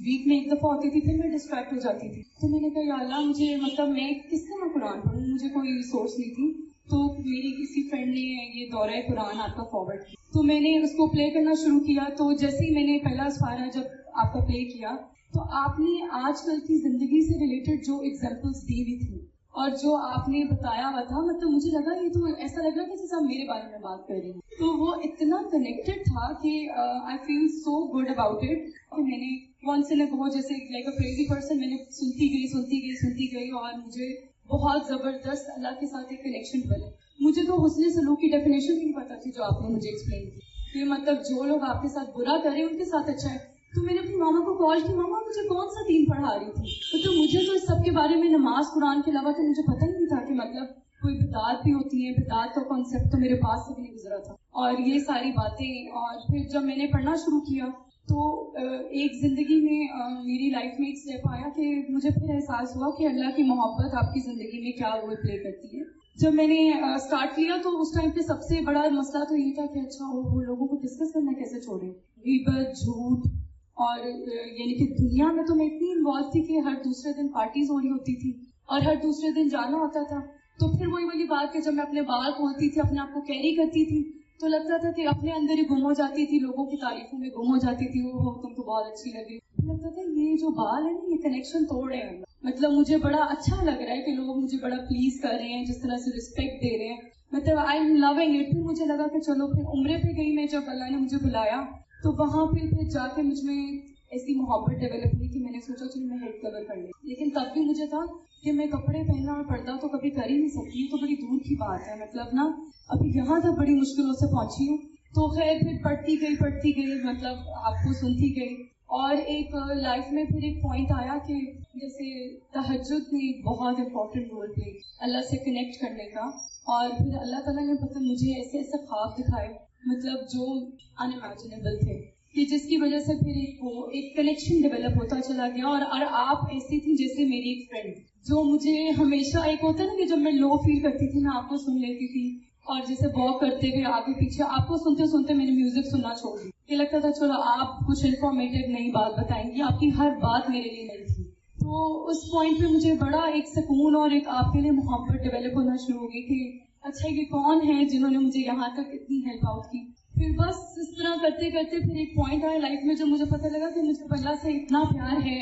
Speaker 2: ویک میں ایک دفعہ ہوتی تھی پھر میں ڈسٹریکٹ ہو جاتی تھی. تو میں نے کہا یا اللہ مجھے مطلب میں کس طرح قرآن پڑھوں، مجھے کوئی ریسورس نہیں تھی. تو میری کسی فرینڈ نے یہ دورہ قرآن آپ کا فارورڈ کیا تو میں نے اس کو پلے کرنا شروع کیا. تو جیسے ہی میں نے پہلا اسپارہ جب آپ کا پلے کیا تو آپ نے آج کل کی زندگی سے ریلیٹڈ جو ایگزامپلس دی ہوئی تھی اور جو آپ نے بتایا ہوا تھا، مطلب مجھے لگا یہ تو ایسا لگ رہا کہ جیسے آپ میرے بارے میں بات کر رہی ہیں. تو وہ اتنا کنیکٹڈ تھا کہ آئی فیل سو گڈ اباؤٹ اٹ کہ میں نے ونس ان اے گو جیسے لائک اے کریزی پرسن میں نے سنتی گئی اور مجھے بہت زبردست اللہ کے ساتھ ایک کنیکشن بنے. مجھے تو حسن سلوک کی ڈیفینیشن بھی نہیں پتا تھی جو آپ نے مجھے ایکسپلین کی کہ مطلب جو لوگ آپ کے ساتھ برا کر رہے ہیں ان کے ساتھ اچھا ہے. تو میں نے اپنی ماما کو کال کی، ماما مجھے کون سا دین پڑھا رہی تھی؟ تو مجھے تو اس سب کے بارے میں نماز قرآن کے علاوہ تو مجھے پتہ ہی نہیں تھا کہ مطلب کوئی بدعات بھی ہوتی ہیں. بدعات کا کانسیپٹ تو میرے پاس سے بھی نہیں گزرا تھا اور یہ ساری باتیں. اور پھر جب میں نے پڑھنا شروع کیا تو ایک زندگی میں میری لائف میں ایک اسٹیپ آیا کہ مجھے پھر احساس ہوا کہ اللہ کی محبت آپ کی زندگی میں کیا رول پلے کرتی ہے. جب میں نے اسٹارٹ کیا تو اس ٹائم پہ سب سے بڑا مسئلہ تو یہ تھا کہ اچھا وہ لوگوں کو ڈسکس کرنا کیسے چھوڑیں، غیبت، جھوٹ. اور یعنی کہ دنیا میں تو میں اتنی انوالو تھی کہ ہر دوسرے دن پارٹیز ہو رہی ہوتی تھی اور ہر دوسرے دن جانا ہوتا تھا. تو پھر وہی والی بات کہ جب میں اپنے بال کھولتی تھی اپنے آپ کو کیری کرتی تھی تو لگتا تھا کہ اپنے اندر ہی گم ہو جاتی تھی، لوگوں کی تعریفوں میں گم ہو جاتی تھی. وہ تم کو بہت اچھی لگی. لگتا تھا یہ جو بال ہے نا یہ کنیکشن توڑ رہے ہیں. مطلب مجھے بڑا اچھا لگ رہا ہے کہ لوگ مجھے بڑا پلیز کر رہے ہیں، جس طرح سے رسپیکٹ دے رہے ہیں. مطلب آئی ایم لونگ اٹ. پھر مجھے لگا کہ چلو پھر عمرے پہ گئی میں، جب اللہ نے مجھے بلایا تو وہاں پھر جا کے مجھ میں ایسی محبت ڈیولپ ہوئی کہ میں نے سوچا چلو میں ہیڈ کور کر لوں. لیکن تب بھی مجھے تھا کہ میں کپڑے پہننا اور پردہ تو کبھی کر ہی نہیں سکتی، تو بڑی دور کی بات ہے. مطلب نا ابھی یہاں تک بڑی مشکلوں سے پہنچی ہوں. تو خیر پھر پڑھتی گئی مطلب آپ کو سنتی گئی. اور ایک لائف میں پھر ایک پوائنٹ آیا کہ جیسے تہجد میں ایک بہت امپورٹنٹ رول پلے اللہ سے کنیکٹ کرنے کا. اور پھر اللہ تعالیٰ نے مطلب مجھے ایسے ایسے خواب دکھائے مطلب جو ان امیجنیبل تھے کہ جس کی وجہ سے پھر ایک کنیکشن ڈیولپ ہوتا چلا گیا. اور آپ ایسی تھی جیسے میری ایک فرینڈ جو مجھے ہمیشہ ایک ہوتا ہے نا کہ جب میں لو فیل کرتی تھی میں آپ کو سن لیتی تھی اور جیسے واک کرتے ہوئے آگے پیچھے آپ کو سنتے سنتے میں نے میوزک سننا چھوڑ دی. یہ لگتا تھا چلو آپ کچھ انفارمیٹیو نئی بات بتائیں گی، آپ کی ہر بات میرے لیے نئی تھی. تو اس پوائنٹ پہ مجھے بڑا ایک سکون اور ایک آپ کے لیے محبت ڈیولپ ہونا شروع ہو گئی کہ اچھا یہ کون ہے جنہوں نے مجھے یہاں تک اتنی ہیلپ آؤٹ کی. پھر بس اس طرح کرتے کرتے پھر ایک پوائنٹ آیا لائف میں جب مجھے پتہ لگا کہ مجھے اللہ سے اتنا پیار ہے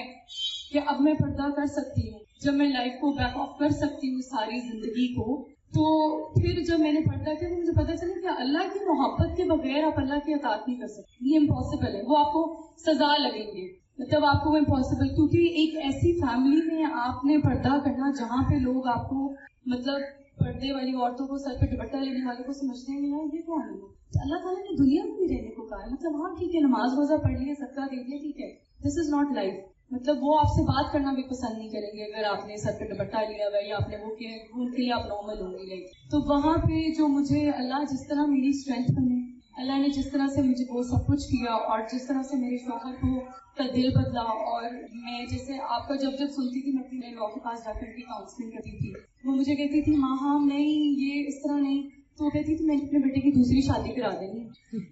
Speaker 2: کہ اب میں پردہ کر سکتی ہوں، جب میں لائف کو بیک آف کر سکتی ہوں ساری زندگی کو. تو پھر جب میں نے پردہ کیا تو مجھے پتہ چلا کہ اللہ کی محبت کے بغیر آپ اللہ کی اطاعت نہیں کر سکتے. یہ امپاسبل ہے، وہ آپ کو سزا لگیں گے. مطلب آپ کو وہ امپاسبل، کیونکہ ایک ایسی فیملی میں آپ نے پردہ کرنا جہاں پہ لوگ آپ کو مطلب پردے والی عورتوں کو سر پہ دوپٹہ لینے والے کو سمجھتے ہیں یہ کون ہے. اللہ تعالیٰ نے دنیا میں بھی رہنے کو کہا ہے. مطلب ہاں ٹھیک ہے نماز روزہ پڑھ لیے صدقہ دے دیا ٹھیک ہے، دس از ناٹ لائف. مطلب وہ آپ سے بات کرنا بھی پسند نہیں کریں گے اگر آپ نے سر پہ دوپٹہ لیا ہوا یا آپ نے وہ کیا ان کے لیے آپ نارمل ہوں گے. تو وہاں پہ جو مجھے اللہ جس طرح میری اسٹرینتھ بنے، اللہ نے جس طرح سے مجھے وہ سب کچھ کیا اور جس طرح سے میرے شوہر کو کا دل بدلا. اور میں جیسے آپ کا جب سنتی تھی میں اپنے لا کے پاس جا کر کے کاؤنسلنگ کرتی تھی، وہ مجھے کہتی تھی ماں ہاں نہیں یہ اس طرح نہیں، تو وہ کہتی تھی میں اپنے بیٹے کی دوسری شادی کرا دیں گی.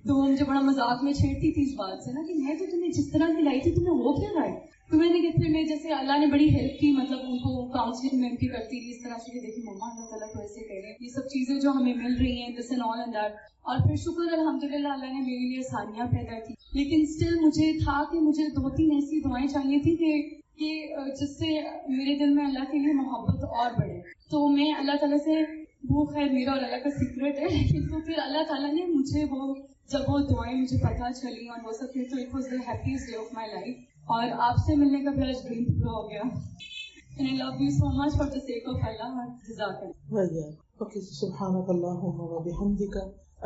Speaker 2: تو وہ مجھے بڑا مذاق میں چھیڑتی تھی اس بات سے نا کہ میں تو تمہیں جس طرح کھلائی تھی تمہیں وہ کیا رہا ہے. تو میں نے کہ پھر میں جیسے اللہ نے بڑی ہیلپ کی, مطلب ان کو کاؤنسلنگ میں ان کی کرتی تھی اس طرح سے کہ دیکھیے مما اللہ تعالیٰ کو ایسے کہہ رہے ہیں, یہ سب چیزیں جو ہمیں مل رہی ہیں this and all and that. اور پھر شکر الحمدللہ اللہ نے میرے لیے آسانیاں پیدا کی. لیکن اسٹل مجھے تھا کہ مجھے 2-3 ایسی دعائیں چاہیے تھی کہ جس سے میرے دل میں اللہ کے لیے محبت اور بڑھے. تو میں اللہ تعالیٰ سے, وہ خیر میرا اور اللہ کا سیکرٹ ہے, لیکن تو پھر اللہ تعالیٰ نے مجھے جب وہ دعائیں مجھے پتہ چلی اور وہ سب پھر تو it was the happiest day of my life. اور آپ سے ملنے کا بھی آج ڈریم پورا ہو گیا. And I love you so much for the sake of Allah.
Speaker 1: جزاک. اوکے, سبحانک اللہم و بحمدک,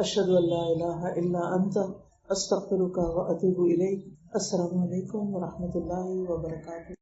Speaker 1: اشہد ان لا الہ الا انت, استغفرک و اتوب الیک. السلام علیکم و رحمۃ اللہ وبرکاتہ.